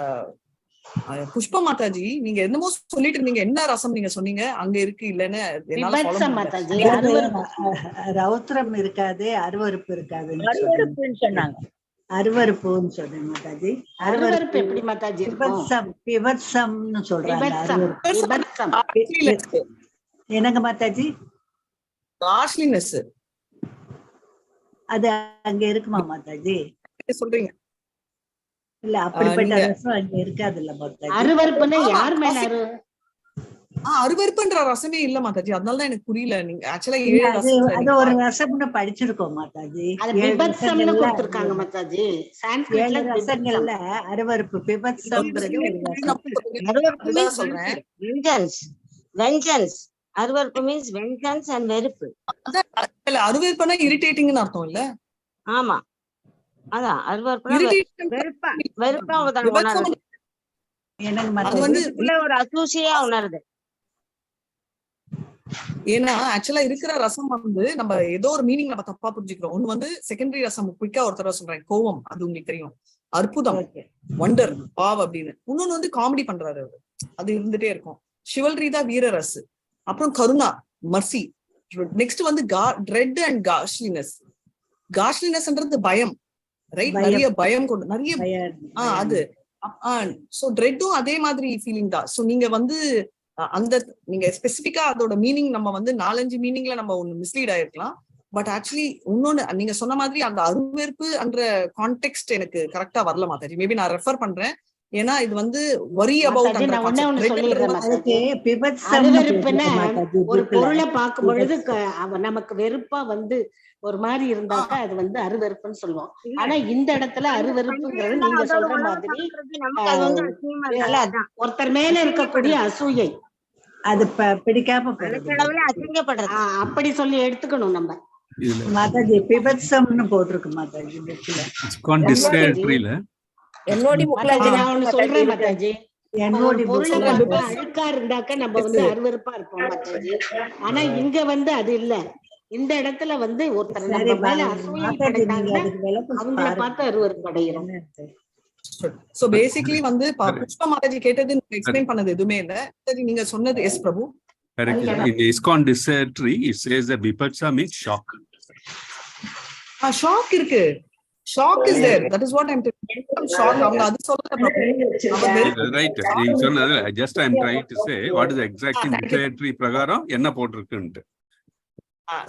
Speaker 1: புஷ்பா மாதாஜி நீங்க என்னமோ சொல்லிட்டு இருந்தீங்க. என்ன ரசம் நீங்க சொன்னீங்க அங்க இருக்கு இல்லன்னு என்னால ஃபாலோ பண்ண.
Speaker 7: ரௌத்ரம் இருக்காது, அருவருப்பு இருக்காது
Speaker 4: சொன்னாங்க.
Speaker 7: அருவருப்புன்னு சொல்றேன் மாதாஜி.
Speaker 3: அருவருப்பு எப்படி மாதாஜி?
Speaker 7: பிபத்சம்னு சொல்றாங்க. என்னங்க மாதாஜி? அது அங்க இருக்குமா மாதாஜி?
Speaker 1: சொல்றீங்க
Speaker 7: இல்ல, அப்படிப்பட்ட ரசம் அங்க இருக்காது இல்ல மாதாஜி.
Speaker 3: அருவருப்புன்னா யார் மேல
Speaker 1: அருவருப்புன்ற ரசமே இல்ல மாதாஜி. அதனாலதான் எனக்கு புரியல. நீங்க ஆக்சுவலா
Speaker 7: அது ஒரு ரசம்னு படிச்சிருக்கோம் மாதாஜி.
Speaker 3: பிபத்சம்னு கொடுத்திருக்காங்க மாதாஜி. சான்ஸ்கிரிட்ல
Speaker 7: ரசங்கள்ல அருவருப்பு பிபத்சம்ன்றது
Speaker 1: சொல்றேன்.
Speaker 5: வெஞ்சன்ஸ். அருவருப்பு மீன்ஸ் வெஞ்சன்ஸ் அண்ட் வெறுப்பு.
Speaker 1: அருவருப்புனா இரிட்டேட்டிங்னு அர்த்தம் இல்ல?
Speaker 5: ஆமா, அதான் அருவருப்புனா வெறுப்பா, வெறுப்பா உணர்றது. ஒரு அசூசியா உணருது.
Speaker 1: ஏன்னா ஆக்சுவலா இருக்கிற ரசம் வந்து நம்ம ஏதோ ஒரு மீனிங் நம்ம தப்பா புரிஞ்சுக்கிறோம். ஒண்ணு வந்து செகண்டரி ரசம், குயிக்கா ஒருத்தர சொல்றேன், கோவம், அது உங்களுக்கு தெரியும். அற்புதம், வண்டர், பாவ் அப்படின்னு. இன்னொன்னு வந்து காமெடி பண்றாரு அவரு, அது இருந்துட்டே இருக்கும். சிவல்ரி தான் வீரரசு. அப்புறம் கருணா, மர்சி. நெக்ஸ்ட் வந்து ட்ரெட் அண்ட் காஷ்லினஸ். காஷ்லினஸ்ன்றது பயம், ரைட்? நிறைய பயம் கொண்டு நிறைய அது. சோ ட்ரெட்டும் அதே மாதிரி ஃபீலிங் தான். சோ நீங்க வந்து அந்த நீங்க ஸ்பெசிபிக்கா அதோட மீனிங் நம்ம வந்து 4-5 மீனிங்ல நம்ம ஒண்ணு மிஸ்லீட் ஆயிருக்கலாம். பட் ஆக்சுவலி இன்னொன்னு நீங்க சொன்ன மாதிரி அந்த அருவருப்பு என்ற கான்டெக்ஸ்ட் எனக்கு கரெக்டா வரல மாதாஜி. மேபி நான் ரெஃபர் பண்றேன். ஏன்னா இது வந்து வரி அபவுட்
Speaker 3: ஒரு பொருளை பார்க்கும் பொழுது நமக்கு வெறுப்பா வந்து ஒரு மாதிரி இருந்தாக்கா அது வந்து அருவருப்புன்னு சொல்லுவோம். ஆனா இந்த இடத்துல அருவருப்புங்கிறது நீங்க சொல்ற மாதிரி ஒருத்தர் மேல இருக்கக்கூடிய அசூயை,
Speaker 7: அது பிடிக்காம
Speaker 3: அப்படி சொல்லி எடுத்துக்கணும் நம்ம.
Speaker 7: மாதாஜி பிபத்சம்னு போட்டிருக்கு மாதாஜி.
Speaker 3: என்னோட நான் ஒண்ணு சொல்றேன் மாதாஜி. பொருளை அழுக்கா இருந்தாக்க நம்ம வந்து அருவருப்பா இருப்போம் மாதாஜி. ஆனா இங்க வந்து அது இல்ல. இந்த இடத்துல வந்து ஒருத்தர் நம்ம மேல அசூயை கிடைத்தாங்கன்னா அவங்கள பார்த்து அருவருப்பு அடைகிறோம்.
Speaker 1: சோ பேசிக்கலி வந்து புஷ்பா மாதாஜி கேட்டது எக்ஸ்பிளைன் பண்ணது எதுவுமே இல்ல. சரி, நீங்க சொன்னது yes Prabhu.
Speaker 2: In ISKCON Dysentery, it says that Vipatsa means shock.
Speaker 1: Shock இருக்கு. Shock is there. That is what I'm telling. Shock. அவங்க அது சொல்லல.
Speaker 2: Right. Just I'm trying to say what is the exact dysentery பிரகாரம் என்ன போட்டிருக்குன்னு.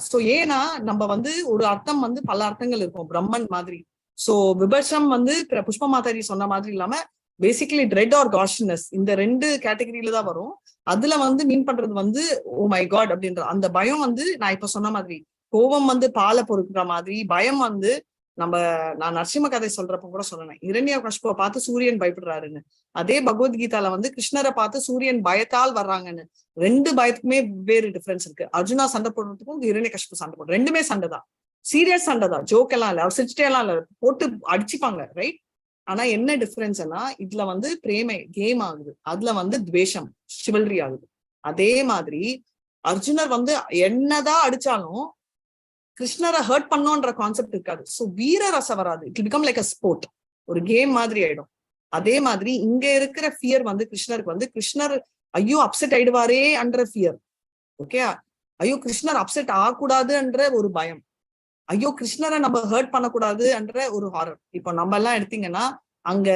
Speaker 1: So ஏன்னா நம்ம வந்து ஒரு அர்த்தம் வந்து பல அர்த்தங்கள் இருக்கும் பிரம்மன் மாதிரி. சோ விபர்ஷம் வந்து புஷ்ப மாதாஜி சொன்ன மாதிரி இல்லாம பேசிக்கலி ட்ரெட் ஆர் காஷினஸ், இந்த 2 கேட்டகரியில தான் வரும். அதுல வந்து மீன் பண்றது வந்து ஓ மை காட் அப்படின்ற அந்த பயம் வந்து நான் இப்ப சொன்ன மாதிரி கோபம் வந்து பாலை பொறுக்கிற மாதிரி, பயம் வந்து நான் நரசிம்ம கதை சொல்றப்ப கூட சொன்னேன், இரண்யகசிபுவை பார்த்து சூரியன் பயப்படுறாருன்னு. அதே பகவத்கீதால வந்து கிருஷ்ணரை பார்த்து சூரியன் பயத்தால் வர்றாங்கன்னு. ரெண்டு பயத்துக்குமே வேறு டிஃபரன்ஸ் இருக்கு. அர்ஜுனா சண்டை போடுறதுக்கும் இரண்யகசிபு சண்டை போடுறது ரெண்டுமே சண்டை தான், சீரியஸ் சண்டை தான், ஜோக் எல்லாம் இல்ல, அவர் சிரிச்சிட்டே எல்லாம் இல்ல, போட்டு அடிச்சுப்பாங்க, ரைட்? ஆனா என்ன டிஃபரன்ஸ்னா இதுல வந்து பிரேமை கேம் ஆகுது, அதுல வந்து துவேஷம் சிவல்ரி ஆகுது. அதே மாதிரி அர்ஜுனர் வந்து என்னதான் அடிச்சாலும் கிருஷ்ணரை ஹர்ட் பண்ணோன்ற கான்செப்ட் இருக்காது. சோ வீர ரசம் வராது. It become like a sport, ஒரு கேம் மாதிரி ஆயிடும். அதே மாதிரி இங்க இருக்கிற ஃபியர் வந்து கிருஷ்ணருக்கு வந்து கிருஷ்ணர் ஐயோ அப்செட் ஆயிடுவாரே என்ற ஃபியர். ஓகே, ஐயோ கிருஷ்ணர் அப்செட் ஆகக்கூடாதுன்ற ஒரு பயம், ஐயோ கிருஷ்ணரை நம்ம ஹர்ட் பண்ணக்கூடாது என்ற ஒரு ஹாரர். இப்போ நம்ம எல்லாம் எடுத்தீங்கன்னா அங்க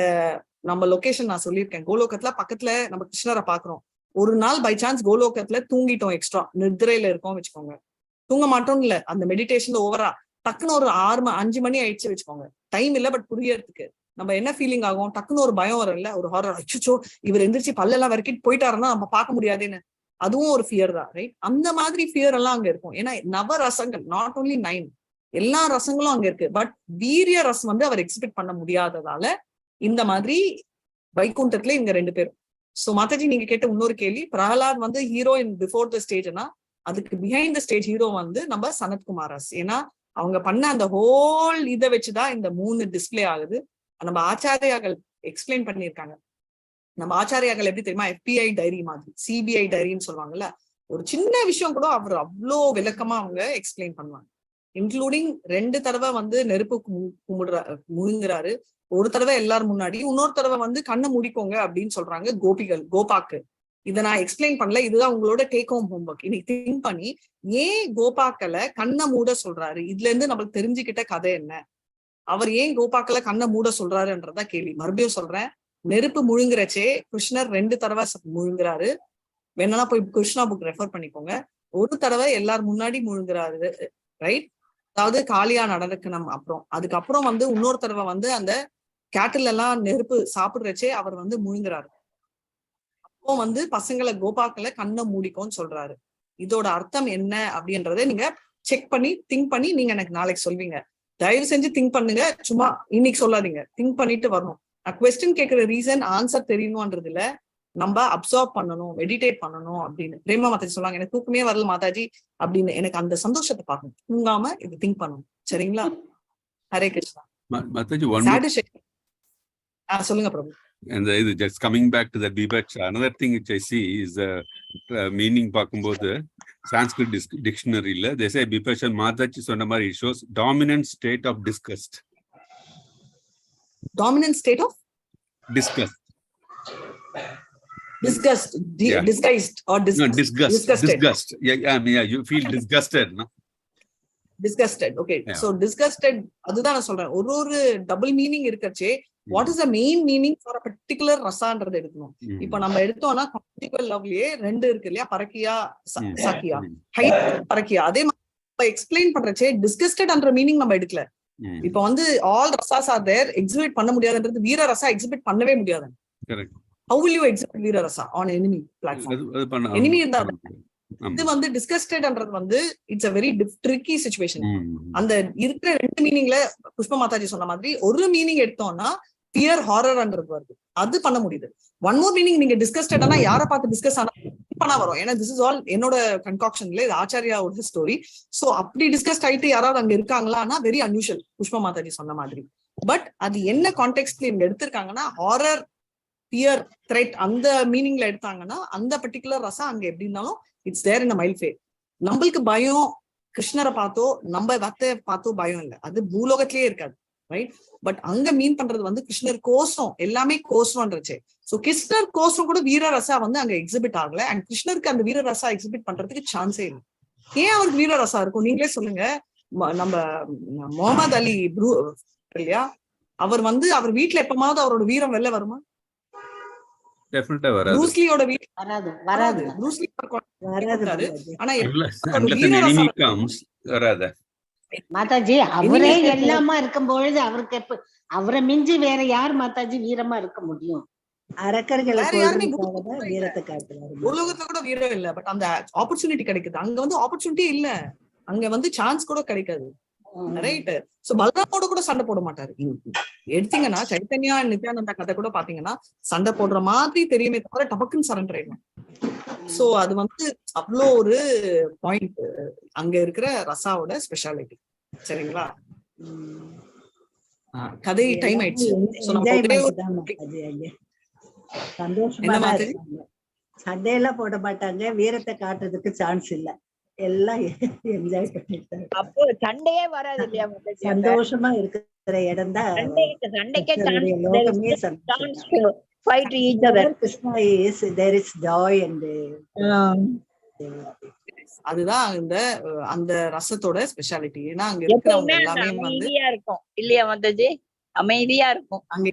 Speaker 1: நம்ம லொகேஷன் நான் சொல்லியிருக்கேன், கோலோகத்துல பக்கத்துல நம்ம கிருஷ்ணரை பாக்குறோம். ஒரு நாள் பை சான்ஸ் கோலோகத்துல தூங்கிட்டோம், எக்ஸ்ட்ரா நித்ரையில இருக்கோம் வச்சுக்கோங்க, தூங்க மாட்டோம் இல்ல, அந்த மெடிடேஷன்ல ஓவரா டக்குன்னு ஒரு 5 மணி ஆயிடுச்சு வச்சுக்கோங்க, டைம் இல்ல பட் புரியறதுக்கு நம்ம என்ன ஃபீலிங் ஆகும், டக்குன்னு ஒரு பயம் வரும் இல்ல, ஒரு ஹாரர், அச்சோ இவர் எந்திரிச்சு பல்லெல்லாம் வரைக்கிட்டு போயிட்டாருன்னா நம்ம பார்க்க முடியாதுன்னு, அதுவும் ஒரு ஃபியர் தான், ரைட்? அந்த மாதிரி ஃபியர் எல்லாம் அங்க இருக்கும். ஏன்னா நவ ரசங்கள், நாட் ஓன்லி 9, எல்லா ரசங்களும் அங்க இருக்கு. பட் வீரிய ரசம் வந்து அவர் எக்ஸிபிட் பண்ண முடியாததால இந்த மாதிரி வைகுண்டத்துல இவங்க 2 பேரும். சோ மாதாஜி நீங்க கேட்ட இன்னொரு கேள்வி, பிரகலாத் வந்து ஹீரோ இன் பிஃபோர் த ஸ்டேஜ்னா அதுக்கு பிஹைண்ட் த ஸ்டேஜ் ஹீரோ வந்து நம்ம சனத்குமாராஸ். ஏன்னா அவங்க பண்ண அந்த ஹோல் இதை வச்சுதான் இந்த 3 டிஸ்பிளே ஆகுது. நம்ம ஆச்சாரியாக்கள் எக்ஸ்பிளைன் பண்ணியிருக்காங்க. நம்ம ஆச்சாரியாக்கள் எப்படி தெரியுமா, FBI டைரி மாதிரி, CBI டைரின்னு சொல்லுவாங்கல்ல, ஒரு சின்ன விஷயம் கூட அவர் அவ்வளோ விளக்கமா அவங்க எக்ஸ்பிளைன் பண்ணுவாங்க. இன்க்ளூடிங் 2 தடவை வந்து நெருப்பு முழுங்குறாரு, ஒரு தடவை எல்லாரும் முன்னாடி, இன்னொரு தடவை வந்து கண்ணை மூடிக்கோங்க அப்படின்னு சொல்றாங்க கோபாக்கு. இதை நான் எக்ஸ்பிளைன் பண்ணல, இதுதான் உங்களோட டேக் ஹோம் ஹோம்ஒர்க். இன்னைக்கு திங்க் பண்ணி ஏன் கோபாக்களை கண்ணை மூட சொல்றாரு, இதுல இருந்து நம்மளுக்கு தெரிஞ்சுக்கிட்ட கதை என்ன, அவர் ஏன் கோபாக்களை கண்ணை மூட சொல்றாருன்றதா கேள்வி. மறுபடியும் சொல்றேன், நெருப்பு முழுங்குறச்சே கிருஷ்ணர் 2 தடவை முழுங்குறாரு, வேணா போய் கிருஷ்ணா புக் ரெஃபர் பண்ணிக்கோங்க. ஒரு தடவை எல்லாரும் முன்னாடி முழுங்குறாரு, ரைட்? அதாவது காளியா நடக்கணும். அப்புறம் அதுக்கப்புறம் வந்து இன்னொரு தடவை வந்து அந்த கேட்டில் எல்லாம் நெருப்பு சாப்பிடுறச்சே அவர் வந்து முழுங்குறாரு. அப்போ வந்து பசங்களை கோபாக்களை கண்ணை மூடிக்கோன்னு சொல்றாரு. இதோட அர்த்தம் என்ன அப்படின்றத நீங்க செக் பண்ணி திங்க் பண்ணி நீங்க எனக்கு நாளைக்கு சொல்வீங்க. தயவு செஞ்சு திங்க் பண்ணுங்க, சும்மா இன்னைக்கு சொல்லாதீங்க, திங்க் பண்ணிட்டு வரணும். நான் கொஸ்டின் கேட்கிற ரீசன் ஆன்சர் தெரியணும்ன்றது இல்ல, நம்ம அப்சர்வ் பண்ணணும், மெடிடேட் பண்ணணும் அப்படின்னு. பிரேமா மாதாஜி சொன்னாங்க, எனக்கு தூக்கமே வரல மாதாஜி அப்படின்னு. எனக்கு அந்த சந்தோஷத்தை பார்க்கணும், தூங்காம இது திங்க் பண்ணணும். சரிங்களா? ஹரே கிருஷ்ணா. சொல்லுங்க பிரபு.
Speaker 2: And just coming back to that Bibach, another thing which I see is the meaning பார்க்கும்போது Sanskrit dictionary ல they say Bibach and Mataji சொன்ன மாதிரி it shows dominant state of disgust.
Speaker 1: Dominant state of
Speaker 2: disgust.
Speaker 1: Disgust,
Speaker 2: Yeah.
Speaker 1: disguised or
Speaker 2: No, disgust.
Speaker 1: disgusted.
Speaker 2: Disgust. Yeah, you feel disgusted, no?
Speaker 1: Disgusted. Okay.
Speaker 2: Yeah.
Speaker 1: So disgusted, அதுதான் நான் சொல்றேன். ஒரு double meaning இருக்கச்சே what is the main meaning for a particular ரசான்றது எடுக்கணும். இப்ப நம்ம எடுத்தோம்னா கான்ஜுகல் லவ்லயே 2 இருக்கு இல்லையா, பரக்கியா சாக்கியா, ஹைட் பரக்கியா. அதே மாதிரி எக்ஸ்பிளைன் பண்றச்சே டிஸ்கஸ்டட்ன்ற மீனிங் நம்ம எடுக்கல. இப்ப வந்து all rasas are there, exhibit பண்ண முடியாதுன்றது வீர ரசா எக்ஸிபிட் பண்ணவே முடியாது.
Speaker 2: Correct.
Speaker 1: How will you exhibit வீர Raza on enemy platform? enemy இருந்தா இது வந்து டிஸ்கஸ்டட்ன்றது வந்து it's a very tricky situation. அந்த இருக்கிற 2 மீனிங்ல புஷ்ப மாதாஜி சொன்ன மாதிரி ஒரு மீனிங் எடுத்தோம்னா பியர் ஹாரர்ன்றது வருது, அது பண்ண முடியுது. ஒன் மோர் மீனிங் நீங்க டிஸ்கஸ்டட்னா யாரை பார்த்து டிஸ்கஸ் ஆனா வரும். ஏன்னா திஸ் இஸ் ஆல் என்னோட கன்காக்ஷன்ல, இது ஆச்சாரியாவோட ஸ்டோரி. சோ அப்படி டிஸ்கஸ்ட் ஆயிட்டு யாராவது அங்க இருக்காங்களான்னா வெரி அன்யூஷுவல், புஷ்ப மாதாஜி சொன்ன மாதிரி. பட் அது என்ன கான்டெக்ட்ல இங்க எடுத்திருக்காங்கன்னா ஹாரர், பியர், த்ரெட் அந்த மீனிங்ல எடுத்தாங்கன்னா அந்த பர்டிகுலர் ரசா அங்க எப்படி இருந்தாலும் it's there in a mild ஃபே. நம்மளுக்கு பயம் கிருஷ்ணரை பார்த்தோ நம்ம வத்தை பார்த்தோ பயம் இல்லை, அது பூலோகத்திலேயே இருக்காது, ரைட்? பட் அங்க மீன் பண்றது வந்து கிருஷ்ணர் கோசம், எல்லாமே கோசம்ன்றச்சு. சோ கிருஷ்ணர் கோசம் கூட வீர ரசா வந்து அங்க எக்ஸிபிட் ஆகல. அண்ட் கிருஷ்ணருக்கு அந்த வீர ரசா எக்ஸிபிட் பண்றதுக்கு சான்ஸே இல்லை. ஏன் அவருக்கு வீர ரசா இருக்கும் நீங்களே சொல்லுங்க. நம்ம முகமது அலி இல்லையா, அவர் வந்து அவர் வீட்டுல எப்பமாவது அவரோட வீரம் வெளில வருமா?
Speaker 2: டெஃபினட்டா வராது.
Speaker 1: ப்ரூஸ்லியோட வீட்
Speaker 3: வராது.
Speaker 1: ப்ரூஸ்லி
Speaker 7: வராது.
Speaker 1: ஆனா
Speaker 2: enemy comes வராது.
Speaker 3: மாதாஜி அவரே எல்லாமா இருக்கும் பொழுது அவருக்கு அவரை மிஞ்சி வேற யார் மாதாஜி வீரமா இருக்க முடியும்?
Speaker 7: அரக்கர்களை
Speaker 1: வீரத்தை காட்டுறாரு. உலகத்துல கூட வீரம் இல்ல, பட் அந்த ஆப்பர்ச்சுனிட்டி கிடைக்குது. அங்க வந்து ஆப்பர்ச்சுனிட்டி இல்ல, அங்க வந்து சான்ஸ் கூட கிடைக்காது. ரைட். சோ பலராமோட கூட சண்டை போட மாட்டாரு. எடுத்தீங்கன்னா சைத்தன்யா நித்யானந்தா கதை கூட பாத்தீங்கன்னா சண்டை போடுற மாதிரி தெரியுமே தவிர டபக்குன்னு சரண்டர் ஆயிடும். சோ அது வந்து அவ்வளோ ஒரு பாயிண்ட் அங்க இருக்கிற ரசாவோட ஸ்பெஷாலிட்டி. சரிங்களா? கதை டைம் ஆயிடுச்சு.
Speaker 7: சந்தோஷமா சண்டையெல்லாம் போட மாட்டாங்க, வீரத்தை காட்டுறதுக்கு சான்ஸ் இல்ல, எல்லாம் என்ஜாய் பண்ணிட்டாங்க.
Speaker 4: அப்போ சண்டையே வராது இல்லையா?
Speaker 7: சந்தோஷமா இருக்கிற இடம் தான்
Speaker 4: சண்டைக்கே
Speaker 7: லோகமே. Krishna is there is joy and
Speaker 1: அதுதான் அந்த ரசத்தோட ஸ்பெஷாலிட்டி. ஏன்னா அங்க இருக்கிறவங்க எல்லாமே வந்து
Speaker 4: இருக்கும் இல்லையா மாதாஜி? அமைதியா இருக்கும்.
Speaker 1: அங்க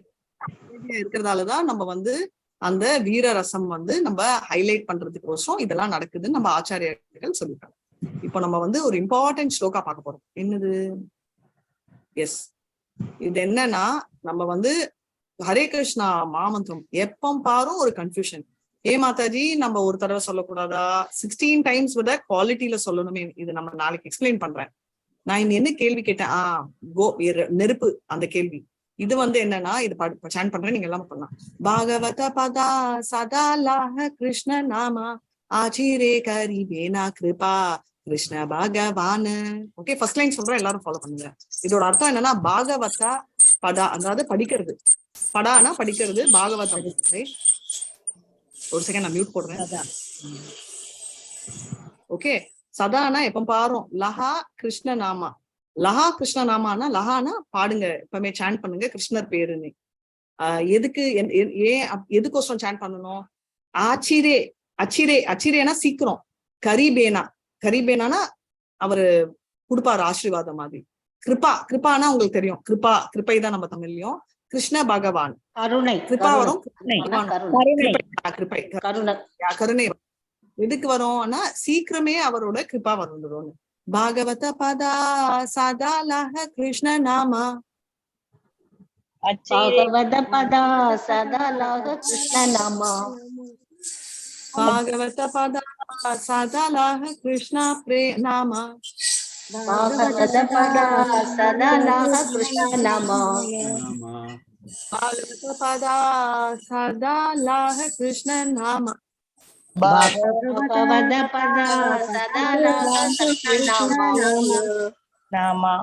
Speaker 1: இருக்கிறதாலதான் நம்ம வந்து அந்த வீர ரசம் வந்து நம்ம ஹைலைட் பண்றதுக்கோசரம் இதெல்லாம் நடக்குதுன்னு நம்ம ஆச்சாரியர்கள் சொல்லிட்டாங்க. இப்போ நம்ம வந்து ஒரு இம்பார்ட்டன்ட் ஸ்லோகா பார்க்க போறோம். என்னது? எஸ், இது என்னன்னா நம்ம வந்து ஹரே கிருஷ்ணா மாமந்திரம் எப்ப பாரும் ஒரு கன்ஃபியூஷன். ஏ மாதாஜி நம்ம ஒரு தடவை சொல்லக்கூடாதா? 16 டைம்ஸ் விட குவாலிட்டியில சொல்லணுமே. இது நம்ம நாளைக்கு எக்ஸ்பிளைன் பண்றேன். நான் என்ன கேள்வி கேட்டேன்? நெருப்பு அந்த கேள்வி. இது வந்து என்னன்னா, இது சாண்ட் பண்றேன், நீங்க எல்லாம் பண்ணலாம். பாகவத பதா சதா லாஹ கிருஷ்ண நாமா ஆச்சிரே கரிபேனா கிருபா கிருஷ்ண பகவான். ஓகே, ஃபர்ஸ்ட் லைன் சொல்றேன், எல்லாரும் ஃபாலோ பண்ணுங்க. இதோட அர்த்தம் என்னன்னா, பாகவதா பதா அதாவது படிக்கிறது, படானா படிக்கிறது, பாகவதா. ஒரு செகண்ட் நான் மியூட் போடுறேன். ஓகே, சதானா எப்ப பாரும், லஹா கிருஷ்ண நாமா. லஹா கிருஷ்ண நாமானா, லஹானா பாடுங்க, எப்பவுமே சாண்ட் பண்ணுங்க கிருஷ்ணர் பேருன்னு. எதுக்கு எதுக்கோசரம் சாண்ட் பண்ணணும்? ஆச்சிரே, அச்சிரே, அச்சிரேனா சீக்கிரம். கரிபேனா, கரிபேனானா அவரு கொடுப்பாரு ஆசீர்வாதம் மாதிரி. கிருபா, கிருபானா உங்களுக்கு தெரியும், கிருபா கிருப்பை தான் நம்ம தமிழ்லயும். கிருஷ்ண பகவான்
Speaker 3: கருணை,
Speaker 1: கிருபா வரும். கருணை எதுக்கு வரும்? ஆனா சீக்கிரமே அவரோட கிருபா வந்துடும். பாகவத பதா சதா லாஹ கிருஷ்ண நாமா.
Speaker 3: பாகவத பதா சதா லாஹ கிருஷ்ண நாமா.
Speaker 1: பாகவத பதா சதா லாஹ கிருஷ்ண நாமா.
Speaker 3: பாகவத பதா சதா லாஹ கிருஷ்ண நாமா.
Speaker 1: பாகவத பதா சதா லாஹ கிருஷ்ண நாமா.
Speaker 3: பாகவத பதா சதா லாஹ கிருஷ்ண நாமா.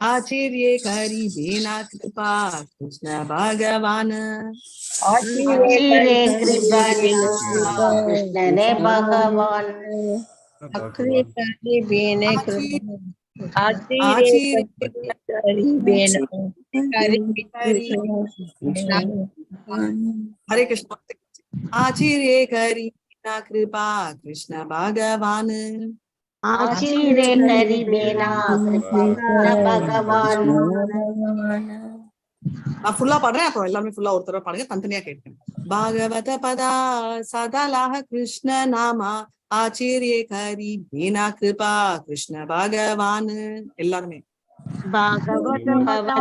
Speaker 1: ஆச்சரிய கரிபேனா கிருபா கிருஷ்ண பகவான்.
Speaker 3: ஆச்சரிய கிருபேனா கிருஷ்ணனே பகவான்.
Speaker 1: ஹரே கிருஷ்ணா. ஆச்சரிய கரிபேனா கிருபா கிருஷ்ண பகவான்.
Speaker 3: ஆச்சரிய கரிபேனா கிருஷ்ண பகவான்.
Speaker 1: நான் ஃபுல்லா பாடுறேன், அப்புறம் எல்லாமே ஃபுல்லா ஒரு தடவை பாடுங்க, தனித்தனியா கேட்கிறேன். பாகவத பதா சதா லாஹ கிருஷ்ண நாமா ஆச்சரிய கரிபேனா கிருபா கிருஷ்ண பகவான். எல்லாருமே
Speaker 3: பாகவத பதா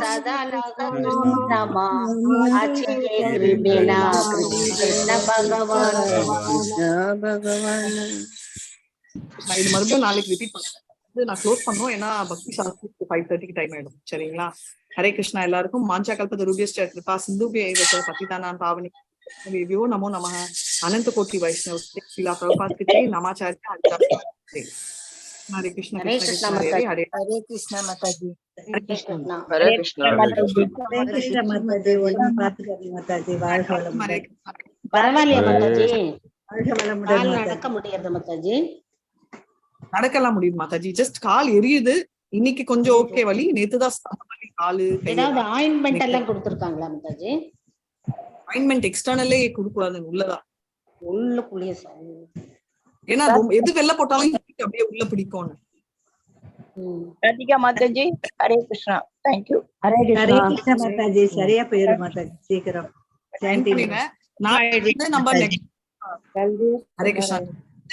Speaker 3: சதா லாஹ கிருஷ்ண நாமா ஆச்சரிய கரிபேனா கிருஷ்ண பகவான்.
Speaker 1: நான் இது மறுபடியும் நாளைக்கு ரிப்பீட் பண்றேன். நான் க்ளோஸ் பண்றோம், ஏன்னா பக்தி சாஸ்திரத்துக்கு 5:30 டைம் ஆயிடும். சரிங்களா? ஹரே கிருஷ்ணா எல்லாருக்கும். மாஞ்சா கல்பத ரூபியஸ்ட கிருபா சிந்துபிய பத்திதானான் பாவனி தேவியோ நமோ நமः. அனந்த கோட்டி வைஷ்ணவ ஸ்ரீலா பிரபுபாத் கி ஜெய். நமாச்சார்யா ஹரே கிருஷ்ணா.
Speaker 3: ஹரே கிருஷ்ணா மாதாஜி.
Speaker 1: ஹரே
Speaker 3: ஹரே கிருஷ்ணா மாதாஜி. ஹரே கிருஷ்ணா.
Speaker 9: ஹரே கிருஷ்ணா.
Speaker 7: மாதாஜி ஒன்னும் பாத்துக்காதீங்க மாதாஜி. வாழ்க வளமுடன்.
Speaker 3: பரவாயில்லையா மாதாஜி?
Speaker 7: வாழ்க வளமுடன்.
Speaker 3: கால் நடக்க முடியாது மாதாஜி?
Speaker 1: நடக்கலாம் முடியும் மாதாஜி, ஜஸ்ட் கால் எரியுது. இன்னைக்கு கொஞ்சம் ஓகே வலி, நேத்துதான் வலி காலு.
Speaker 3: ஏதாவது ஆயின்மெண்ட் எல்லாம் கொடுத்திருக்காங்களா மாதாஜி?
Speaker 1: ஆயின்மெண்ட் எக்ஸ்டர்னலே கொடுக்கூடாது, உள்ளதான்.
Speaker 3: உள்ளுக்குள்ளேயே
Speaker 1: ஏன்னா எது வெளில போட்டாலும் அப்படியே உள்ள பிடிக்கும்னு.
Speaker 4: ராதிகா மாதாஜி. ஹரே கிருஷ்ணா. தேங்க்யூ.
Speaker 7: ஹரே கிருஷ்ணா மாதாஜி. சரியா போயிரும் மாதாஜி, சீக்கிரம்.
Speaker 1: நம்ம ஹரே கிருஷ்ணா.